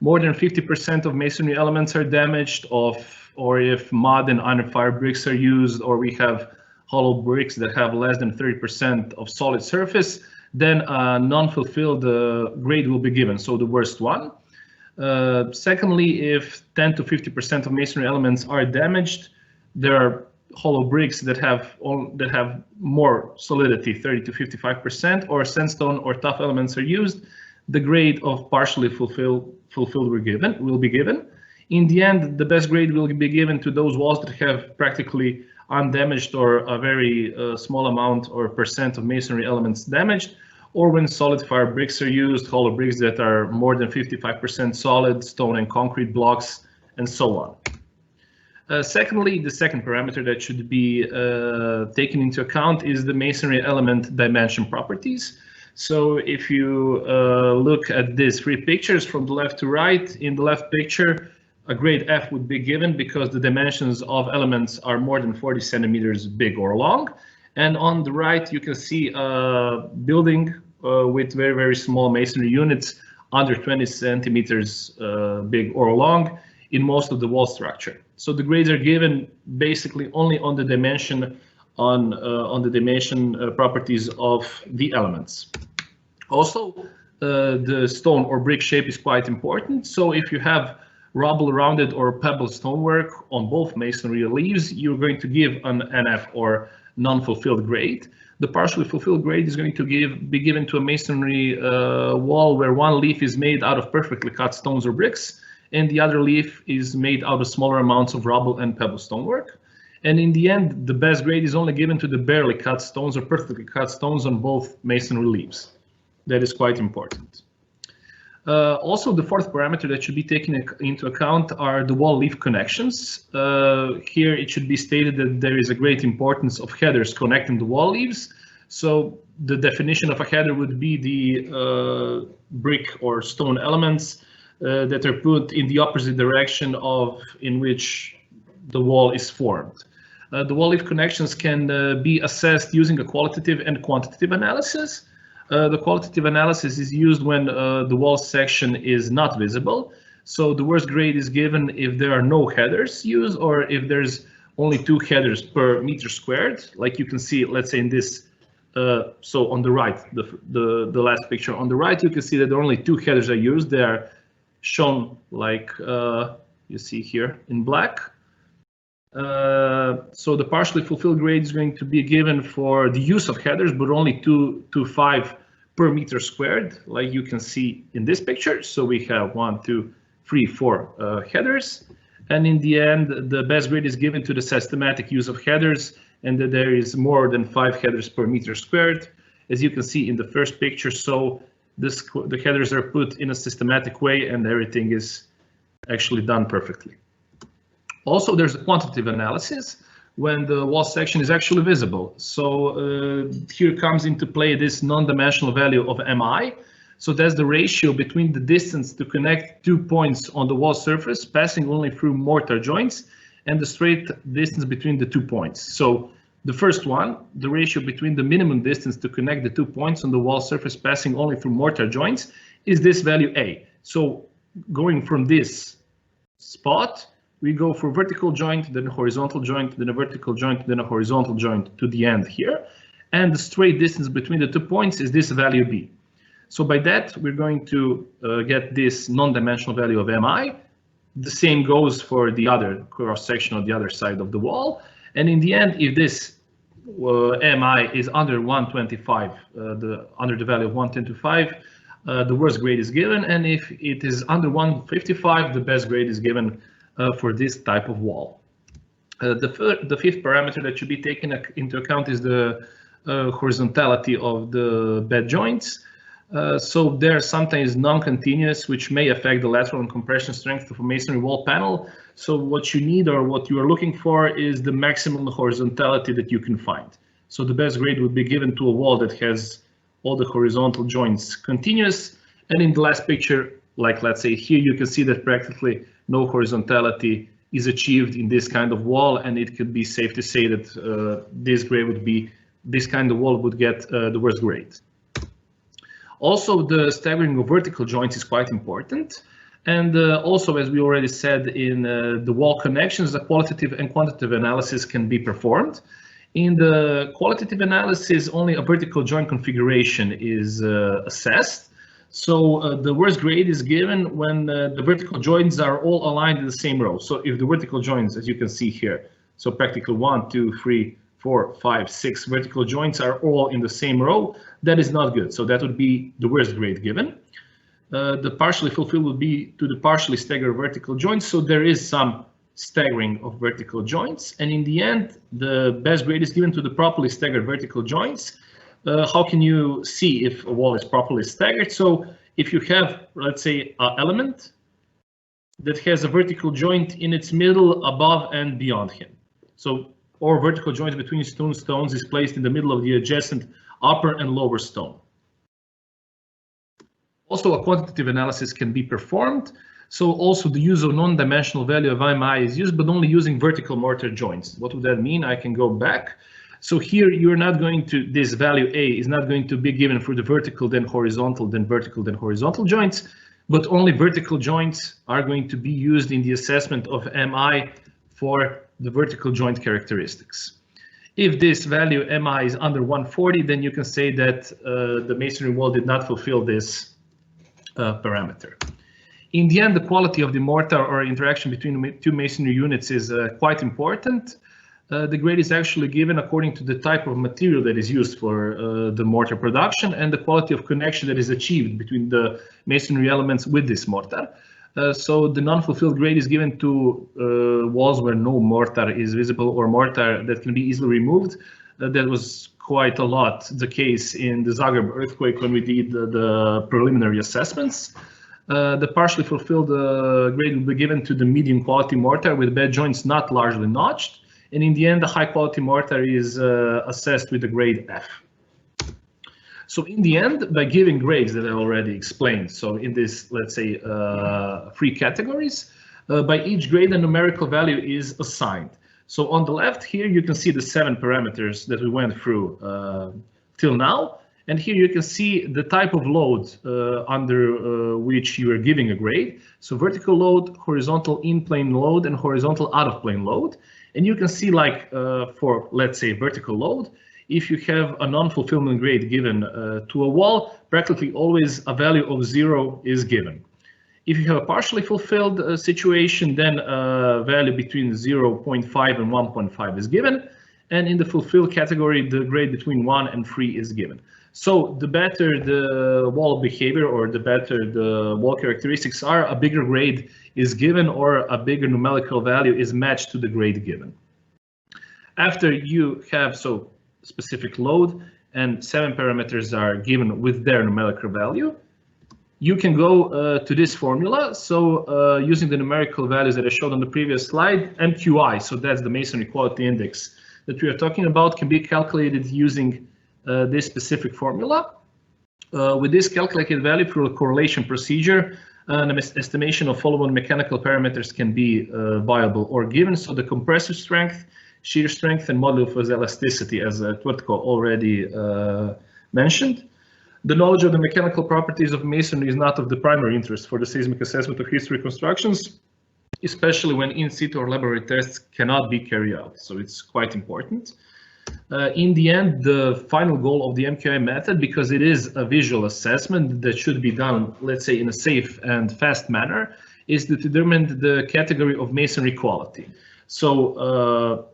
more than 50% of masonry elements are damaged, or if mud and iron fire bricks are used, or we have hollow bricks that have less than 30% of solid surface, then a non-fulfilled grade will be given, so the worst one. Secondly, if 10 to 50% of masonry elements are damaged, there are hollow bricks that have more solidity, 30 to 55%, or sandstone or tough elements are used, the grade of partially fulfilled will be given. In the end, the best grade will be given to those walls that have practically undamaged or a very small amount or percent of masonry elements damaged, or when solid fire bricks are used, hollow bricks that are more than 55% solid, stone and concrete blocks, and so on. Secondly, the second parameter that should be taken into account is the masonry element dimension properties. So if you look at these 3 pictures from the left to right, in the left picture, a grade F would be given because the dimensions of elements are more than 40 centimeters big or long. And on the right, you can see a building with very, very small masonry units under 20 centimeters big or long in most of the wall structure. So the grades are given basically only on the dimension properties of the elements. Also, the stone or brick shape is quite important. So if you have rubble rounded or pebble stonework on both masonry leaves, you're going to give an NF or non-fulfilled grade. The partially fulfilled grade is going to be given to a masonry wall where one leaf is made out of perfectly cut stones or bricks, and the other leaf is made out of smaller amounts of rubble and pebble stonework. And in the end, the best grade is only given to the barely cut stones or perfectly cut stones on both masonry leaves. That is quite important. Also, the fourth parameter that should be taken into account are the wall leaf connections. Here it should be stated that there is a great importance of headers connecting the wall leaves. So the definition of a header would be the brick or stone elements that are put in the opposite direction of in which the wall is formed. The wall leaf connections can be assessed using a qualitative and quantitative analysis. The qualitative analysis is used when the wall section is not visible. So the worst grade is given if there are no headers used or if there's only 2 headers per meter squared. Like you can see, let's say in this, so on the right, the last picture on the right, you can see that only 2 headers are used. They are shown like you see here in black. So the partially fulfilled grade is going to be given for the use of headers, but only 2 to 5 per meter squared, like you can see in this picture. So we have 1, 2, 3, 4 headers. And in the end, the best grade is given to the systematic use of headers, and that there is more than 5 headers per meter squared, as you can see in the first picture. So the headers are put in a systematic way, and everything is actually done perfectly. Also, there's a quantitative analysis when the wall section is actually visible. So here comes into play this non-dimensional value of mi. So that's the ratio between the distance to connect 2 points on the wall surface passing only through mortar joints and the straight distance between the 2 points. So the first one, the ratio between the minimum distance to connect the 2 points on the wall surface passing only through mortar joints is this value A. So going from this spot, we go for vertical joint, then a horizontal joint, then a vertical joint, then a horizontal joint to the end here. And the straight distance between the 2 points is this value B. So by that, we're going to get this non-dimensional value of mi. The same goes for the other cross section on the other side of the wall. And in the end, if this mi is under 125, under the value of 125, the worst grade is given. And if it is under 155, the best grade is given for this type of wall. The fifth parameter that should be taken into account is the horizontality of the bed joints. So they're sometimes non-continuous, which may affect the lateral and compression strength of a masonry wall panel. So what you need or what you are looking for is the maximum horizontality that you can find. So the best grade would be given to a wall that has all the horizontal joints continuous. And in the last picture, like let's say here, you can see that practically no horizontality is achieved in this kind of wall, and it could be safe to say that this kind of wall would get the worst grade. Also, the staggering of vertical joints is quite important. And also, as we already said in the wall connections, the qualitative and quantitative analysis can be performed. In the qualitative analysis, only a vertical joint configuration is assessed. So the worst grade is given when the vertical joints are all aligned in the same row. So if the vertical joints, as you can see here, so practically 1, 2, 3, 4, 5, 6 vertical joints are all in the same row, that is not good. So that would be the worst grade given. The partially fulfilled would be to the partially staggered vertical joints. So there is some staggering of vertical joints. And in the end, the best grade is given to the properly staggered vertical joints. How can you see if a wall is properly staggered? So if you have, let's say, an element that has a vertical joint in its middle, above and beyond him. So, or vertical joint between two stones is placed in the middle of the adjacent upper and lower stone. Also, a quantitative analysis can be performed. So also the use of non-dimensional value of mi is used, but only using vertical mortar joints. What would that mean? I can go back. So here you're not going to, this value A is not going to be given for the vertical, then horizontal, then vertical, then horizontal joints, but only vertical joints are going to be used in the assessment of mi for the vertical joint characteristics. If this value mi is under 140, then you can say that the masonry wall did not fulfill this parameter. In the end, the quality of the mortar or interaction between two masonry units is quite important. The grade is actually given according to the type of material that is used for the mortar production and the quality of connection that is achieved between the masonry elements with this mortar. So the non-fulfilled grade is given to walls where no mortar is visible or mortar that can be easily removed. That was quite a lot the case in the Zagreb earthquake when we did the preliminary assessments. The partially fulfilled grade will be given to the medium quality mortar with bed joints not largely notched. And in the end, the high quality mortar is assessed with the grade F. So in the end, by giving grades that I already explained, so in this, let's say, 3 categories, by each grade a numerical value is assigned. So on the left here, you can see the 7 parameters that we went through till now. And here you can see the type of load under which you are giving a grade. So vertical load, horizontal in-plane load, and horizontal out-of-plane load. And you can see, like, for, let's say, vertical load, if you have a non-fulfillment grade given to a wall, practically always a value of 0 is given. If you have a partially fulfilled situation, then a value between 0.5 and 1.5 is given. And in the fulfilled category, the grade between 1 and 3 is given. So the better the wall behavior or the better the wall characteristics are, a bigger grade is given or a bigger numerical value is matched to the grade given. After you have specific load and 7 parameters are given with their numerical value, you can go to this formula. So using the numerical values that I showed on the previous slide, MQI, so that's the Masonry Quality Index that we are talking about, can be calculated using this specific formula. With this calculated value through a correlation procedure, an estimation of following mechanical parameters can be viable or given. So the compressive strength, shear strength, and modulus of elasticity, as Tvrtko already mentioned. The knowledge of the mechanical properties of masonry is not of the primary interest for the seismic assessment of history constructions, especially when in situ or laboratory tests cannot be carried out. So it's quite important. In the end, the final goal of the MQI method, because it is a visual assessment that should be done, let's say, in a safe and fast manner, is to determine the category of masonry quality. So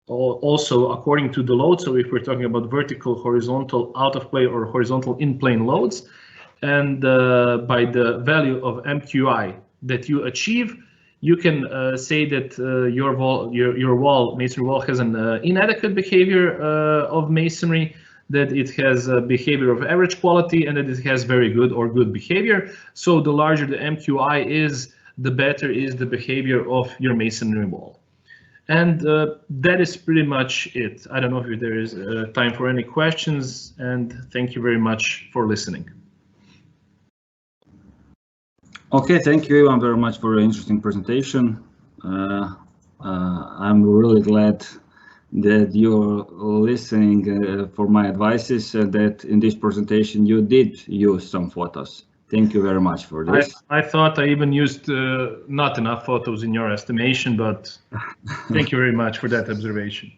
also according to the load, so if we're talking about vertical, horizontal, out of plane, or horizontal in plane loads, and by the value of MQI that you achieve, you can say that your wall, masonry wall, has an inadequate behavior of masonry, that it has a behavior of average quality, and that it has very good or good behavior. So the larger the MQI is, the better is the behavior of your masonry wall. And that is pretty much it. I don't know if there is time for any questions, and thank you very much for listening. Okay, thank you, Ivan, very much for your interesting presentation. I'm really glad that you're listening for my advices, that in this presentation you did use some photos. Thank you very much for this. I thought I even used not enough photos in your estimation, but thank you very much for that observation.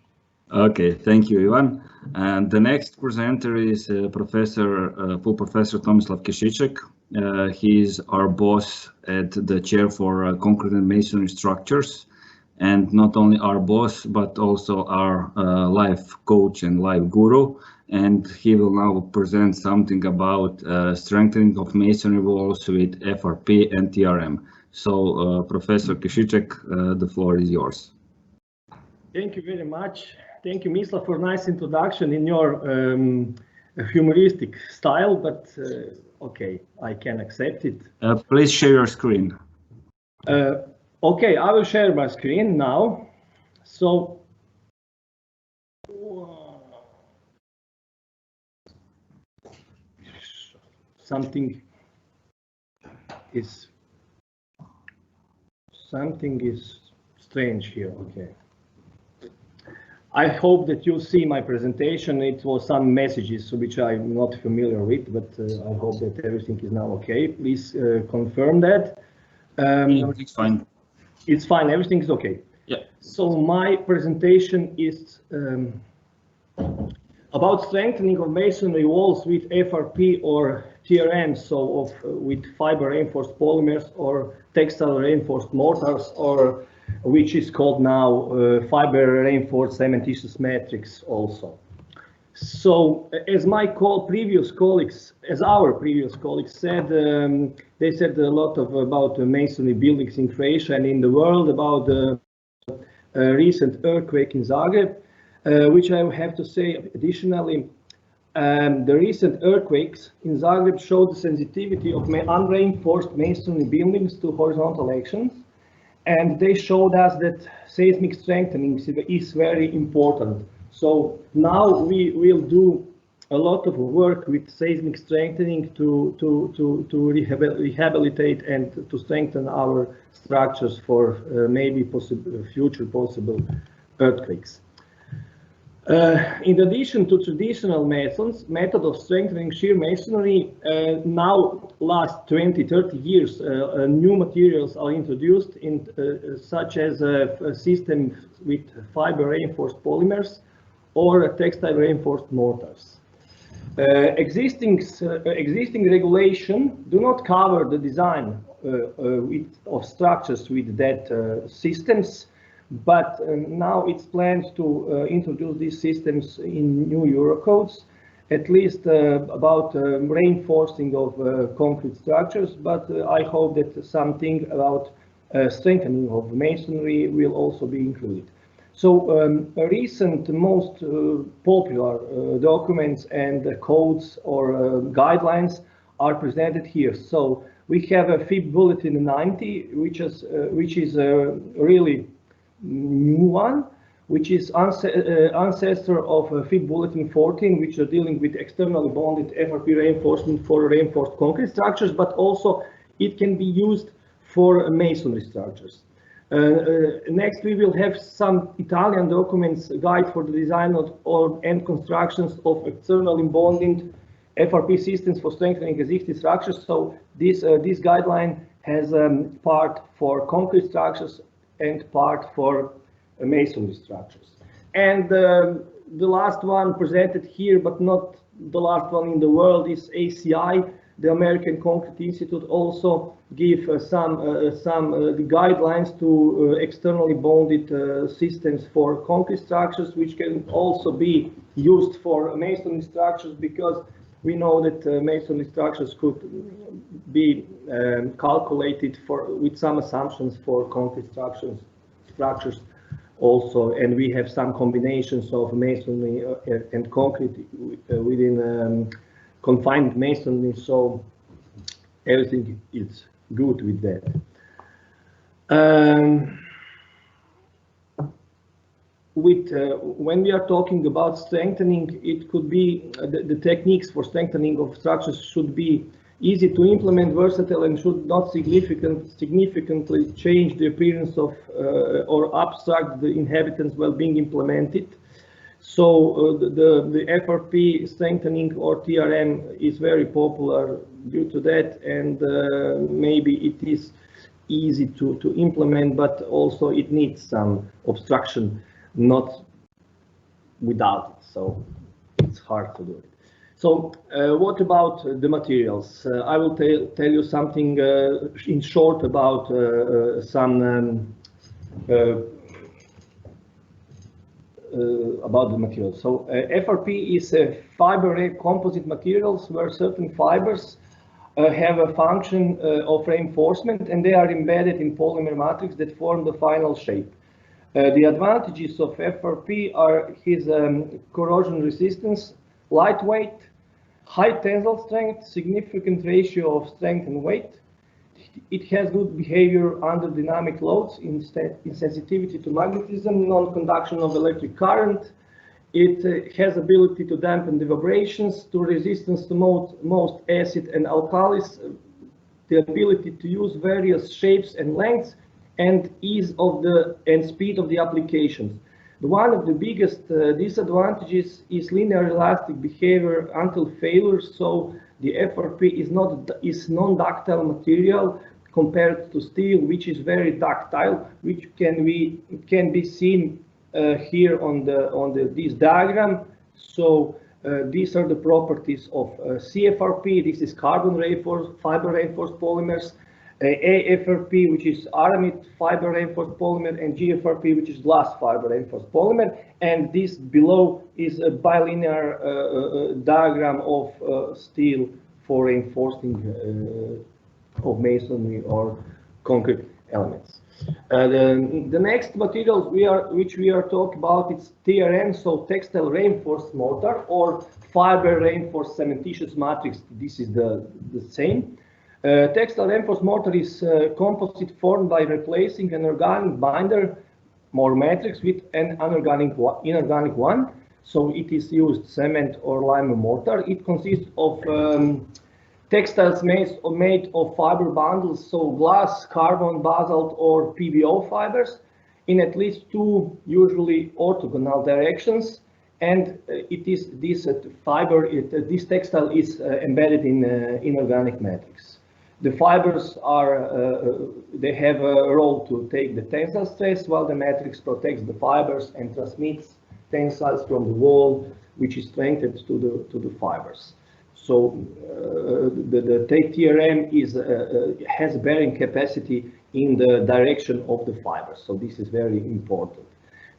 Okay, thank you, Ivan. And the next presenter is full Professor Tomislav Kišiček. He's our boss at the chair for concrete and masonry structures, and not only our boss, but also our life coach and life guru. And he will now present something about strengthening of masonry walls with FRP and TRM. So, Professor Kišiček, the floor is yours. Thank you very much. Thank you, Misla, for a nice introduction in your humoristic style, but okay, I can accept it. Please share your screen. Okay, I will share my screen now. So, something is strange here. Okay. I hope that you see my presentation. It was some messages which I'm not familiar with, but I hope that everything is now okay. Please confirm that. Everything's fine. It's fine, everything is okay. Yeah. So my presentation is about strengthening of masonry walls with FRP or TRM, so with fiber reinforced polymers or textile reinforced mortars, or which is called now fiber reinforced cementitious matrix also. So as our previous colleagues said, they said a lot about masonry buildings in Croatia and in the world, about the recent earthquake in Zagreb, which I have to say additionally, the recent earthquakes in Zagreb showed the sensitivity of unreinforced masonry buildings to horizontal actions. And they showed us that seismic strengthening is very important. So now we will do a lot of work with seismic strengthening to rehabilitate and to strengthen our structures for maybe future possible earthquakes. In addition to traditional method of strengthening shear masonry, now last 20-30 years, new materials are introduced in such as a system with fiber reinforced polymers or textile reinforced mortars. Existing regulation do not cover the design of structures with that systems, but now it's planned to introduce these systems in new Eurocodes, at least about reinforcing of concrete structures, but I hope that something about strengthening of masonry will also be included. So a recent most popular documents and codes or guidelines are presented here. So we have a FIB Bulletin 90, which is really new one, which is ancestor of FIB Bulletin 14, which are dealing with externally bonded FRP reinforcement for reinforced concrete structures, but also it can be used for masonry structures. Next, we will have some Italian documents, guide for the design and constructions of externally bonded FRP systems for strengthening existing structures. So this guideline has part for concrete structures and part for masonry structures. And the last one presented here, but not the last one in the world, is ACI. The American Concrete Institute also give some the guidelines to externally bonded systems for concrete structures, which can also be used for masonry structures, because we know that masonry structures could be calculated with some assumptions for concrete structures also, and we have some combinations of masonry and concrete within confined masonry, so everything is good with that. When we are talking about strengthening, it could be the techniques for strengthening of structures should be easy to implement, versatile, and should not significantly change the appearance of or obstruct the inhabitants while being implemented. So the FRP strengthening or TRM is very popular due to that, and maybe it is easy to implement, but also it needs some obstruction, not without it, so it's hard to do it. So what about the materials? I will tell you something in short about about the materials. So FRP is a fiber composite materials where certain fibers have a function of reinforcement, and they are embedded in polymer matrix that form the final shape. The advantages of FRP are his corrosion resistance, lightweight, high tensile strength, significant ratio of strength and weight. It has good behavior under dynamic loads, insensitivity to magnetism, non-conduction of electric current. It has ability to dampen the vibrations, to resistance to most acid and alkalis, the ability to use various shapes and lengths, and ease of and speed of the applications. One of the biggest disadvantages is linear elastic behavior until failure. So the FRP is non-ductile material compared to steel, which is very ductile, which can be seen here on this diagram. So these are the properties of CFRP. This is carbon reinforced, fiber reinforced polymers. AFRP, which is aramid fiber reinforced polymer, and GFRP, which is glass fiber reinforced polymer. And this below is a bilinear diagram of steel for reinforcing of masonry or concrete elements. The next materials which we are talking about is TRM, so textile reinforced mortar, or fiber reinforced cementitious matrix. This is the same. Textile reinforced mortar is composite formed by replacing an organic binder or matrix with an inorganic one. So it is used cement or lime mortar. It consists of textiles made of fiber bundles, so glass, carbon, basalt, or PVO fibers, in at least two usually orthogonal directions. And this textile is embedded in inorganic matrix. The fibers they have a role to take the tensile stress, while the matrix protects the fibers and transmits tensiles from the wall, which is strengthened to the fibers. So the TRM has bearing capacity in the direction of the fibers. So this is very important.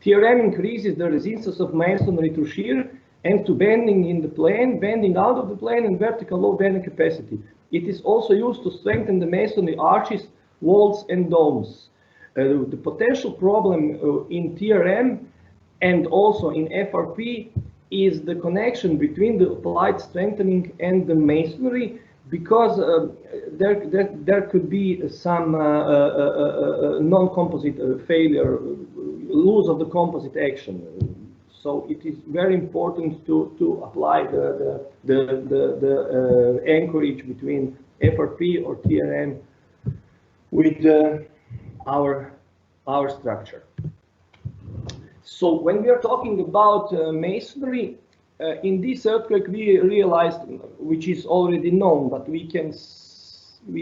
TRM increases the resistance of masonry to shear and to bending in the plane, bending out of the plane, and vertical load bearing capacity. It is also used to strengthen the masonry arches, walls, and domes. The potential problem in TRM and also in FRP is the connection between the applied strengthening and the masonry, because there could be some non-composite failure, loss of the composite action. So it is very important to apply the anchorage between FRP or TRM with our structure. So when we are talking about masonry, in this earthquake we realized, which is already known, but we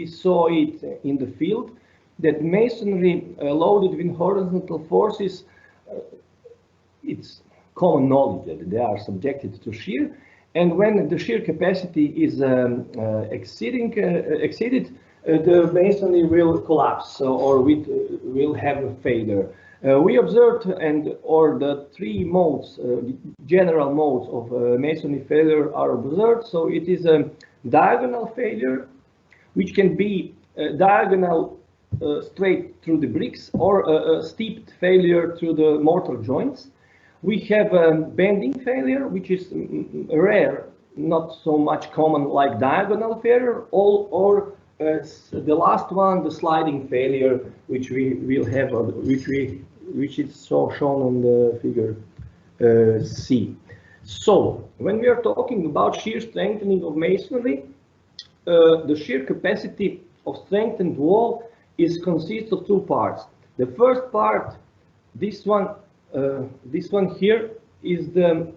saw it in the field, that masonry loaded with horizontal forces, it's common knowledge that they are subjected to shear, and when the shear capacity is exceeded, the masonry will collapse or will have a failure. We observed the three modes, general modes of masonry failure are observed. So it is a diagonal failure, which can be diagonal straight through the bricks, or a steep failure through the mortar joints. We have a bending failure, which is rare, not so much common like diagonal failure, or the last one, the sliding failure, which we will have, which is shown on the figure C. So when we are talking about shear strengthening of masonry, the shear capacity of strengthened wall consists of two parts. The first part, this one here, is the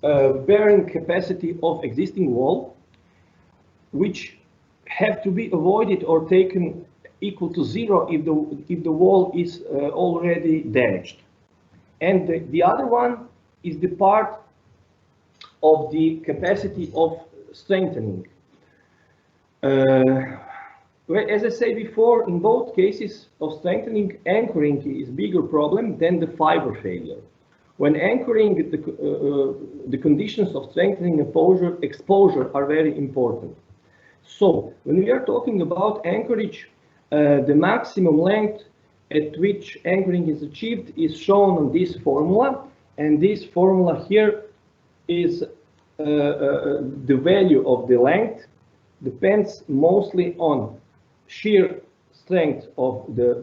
bearing capacity of existing wall, which have to be avoided or taken equal to zero if the wall is already damaged. And the other one is the part of the capacity of strengthening. As I said before, in both cases of strengthening, anchoring is a bigger problem than the fiber failure. When anchoring, the conditions of strengthening exposure are very important. So when we are talking about anchorage, the maximum length at which anchoring is achieved is shown on this formula, and this formula here is the value of the length depends mostly on shear strength of the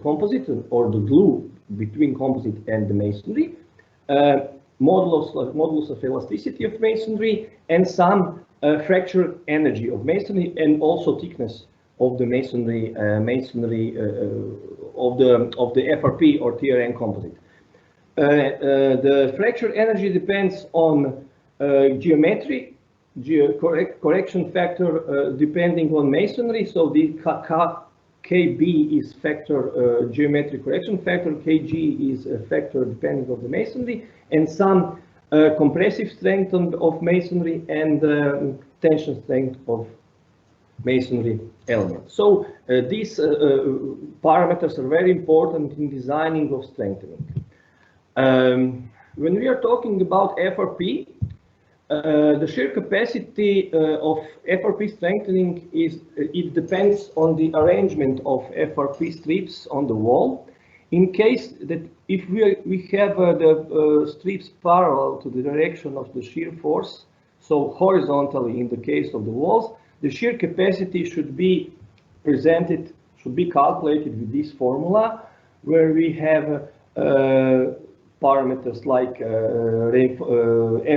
composite, or the glue between composite and the masonry, modulus of elasticity of masonry, and some fracture energy of masonry, and also thickness of the masonry of the FRP or TRM composite. The fracture energy depends on geometry, correction factor depending on masonry. So the KB is factor geometric correction factor, KG is a factor depending on the masonry, and some compressive strength of masonry and tension strength of masonry elements. So these parameters are very important in designing of strengthening. When we are talking about FRP, the shear capacity of FRP strengthening it depends on the arrangement of FRP strips on the wall. In case that if we have the strips parallel to the direction of the shear force, so horizontally in the case of the walls, the shear capacity should be calculated with this formula, where we have parameters like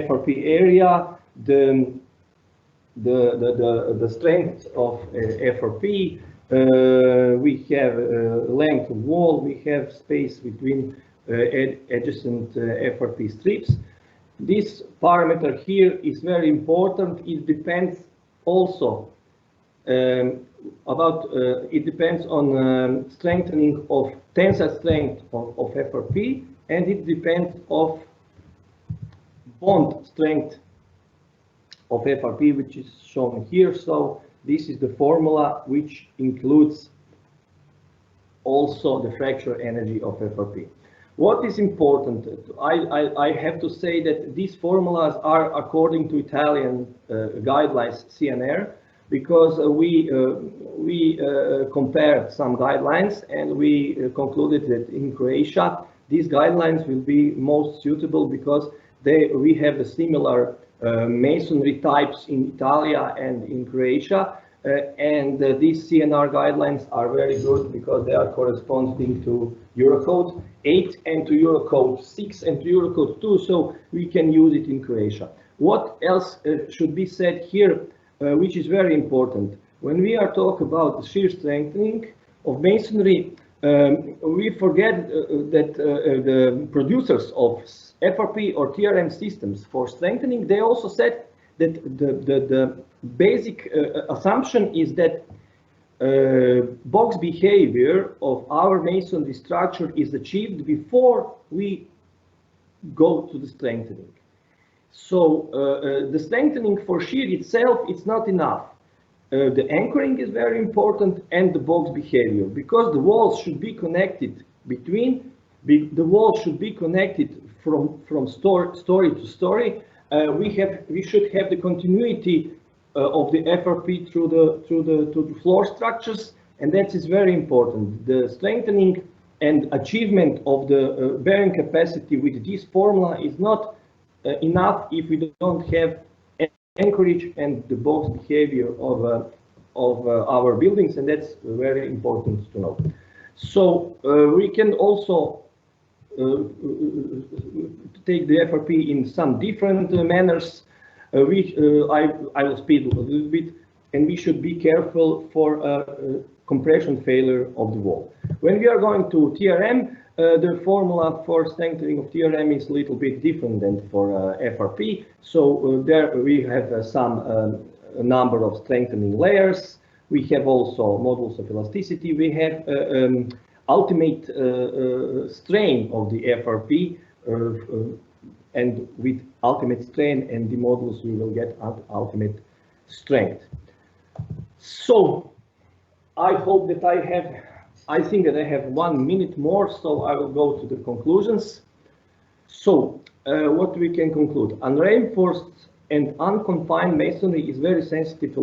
FRP area, the strength of FRP, we have length of wall, we have space between adjacent FRP strips. This parameter here is very important. It depends also it depends on strengthening of tensile strength of FRP, and it depends of bond strength of FRP, which is shown here. So this is the formula which includes also the fracture energy of FRP. What is important, I have to say that these formulas are according to Italian guidelines CNR, because we compared some guidelines and we concluded that in Croatia these guidelines will be most suitable because we have the similar masonry types in Italia and in Croatia, and these CNR guidelines are very good because they are corresponding to Eurocode 8 and to Eurocode 6 and to Eurocode 2, so we can use it in Croatia. What else should be said here, which is very important? When we are talking about the shear strengthening of masonry, we forget that the producers of FRP or TRM systems for strengthening, they also said that the basic assumption is that box behavior of our masonry structure is achieved before we go to the strengthening. So the strengthening for shear itself, it's not enough. The anchoring is very important, and the box behavior, because the walls should be connected the walls should be connected from story to story. We should have the continuity of the FRP to the floor structures, and that is very important. The strengthening and achievement of the bearing capacity with this formula is not enough if we don't have anchorage and the box behavior of our buildings, and that's very important to know. So we can also take the FRP in some different manners. I will speed a little bit, and we should be careful for compression failure of the wall. When we are going to TRM, the formula for strengthening of TRM is a little bit different than for FRP. So there we have a number of strengthening layers. We have also modulus of elasticity. We have ultimate strain of the FRP, and with ultimate strain and the modulus we will get ultimate strength. So I hope that I think that I have 1 minute more, so I will go to the conclusions. So what we can conclude: unreinforced and unconfined masonry is very sensitive to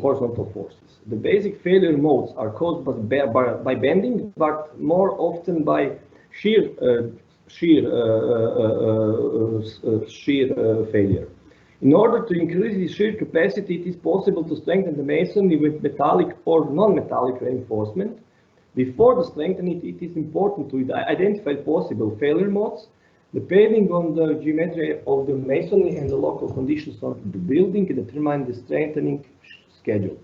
horizontal forces. The basic failure modes are caused by bending, but more often by shear failure. In order to increase the shear capacity, it is possible to strengthen the masonry with metallic or non-metallic reinforcement. Before the strengthening, it is important to identify possible failure modes, depending on the geometry of the masonry and the local conditions of the building, and determine the strengthening schedule.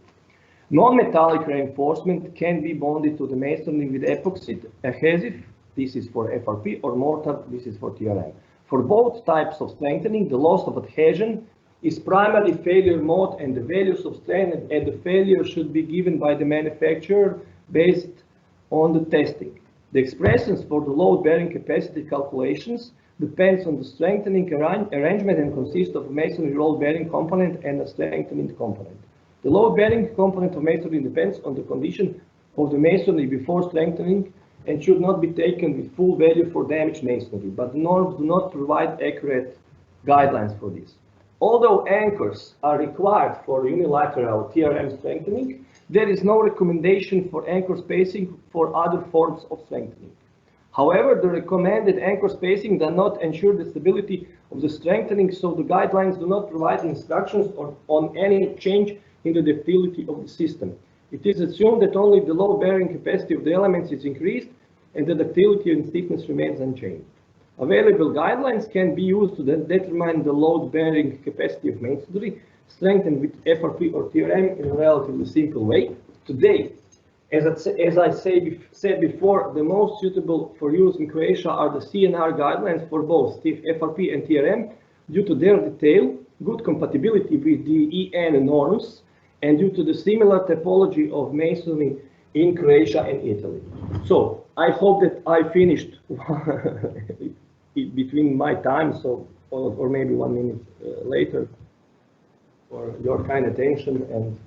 Non-metallic reinforcement can be bonded to the masonry with epoxy adhesive. This is for FRP, or mortar. This is for TRM. For both types of strengthening, the loss of adhesion is primary failure mode, and the values of strain and the failure should be given by the manufacturer based on the testing. The expressions for the load bearing capacity calculations depends on the strengthening arrangement and consists of a masonry load bearing component and a strengthening component. The load bearing component of masonry depends on the condition of the masonry before strengthening and should not be taken with full value for damaged masonry, but the norms do not provide accurate guidelines for this. Although anchors are required for unilateral TRM strengthening, there is no recommendation for anchor spacing for other forms of strengthening. However, the recommended anchor spacing does not ensure the stability of the strengthening, so the guidelines do not provide instructions on any change in the ductility of the system. It is assumed that only the load bearing capacity of the elements is increased, and the ductility and stiffness remains unchanged. Available guidelines can be used to determine the load-bearing capacity of masonry, strengthened with FRP or TRM in a relatively simple way. Today, as I said before, the most suitable for use in Croatia are the CNR guidelines for both FRP and TRM due to their detail, good compatibility with the EN norms, and due to the similar typology of masonry in Croatia and Italy. So I hope that I finished between my time, so or maybe 1 minute later, for your kind attention, and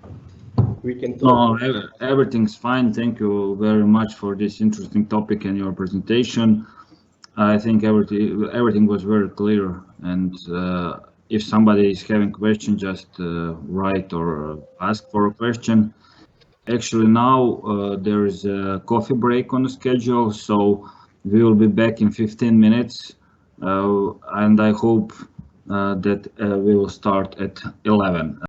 we can talk. No, everything's fine. Thank you very much for this interesting topic and your presentation. I think everything was very clear, and if somebody is having a question, just write or ask for a question. Actually, now there is a coffee break on the schedule, so we will be back in 15 minutes, and I hope that we will start at 11.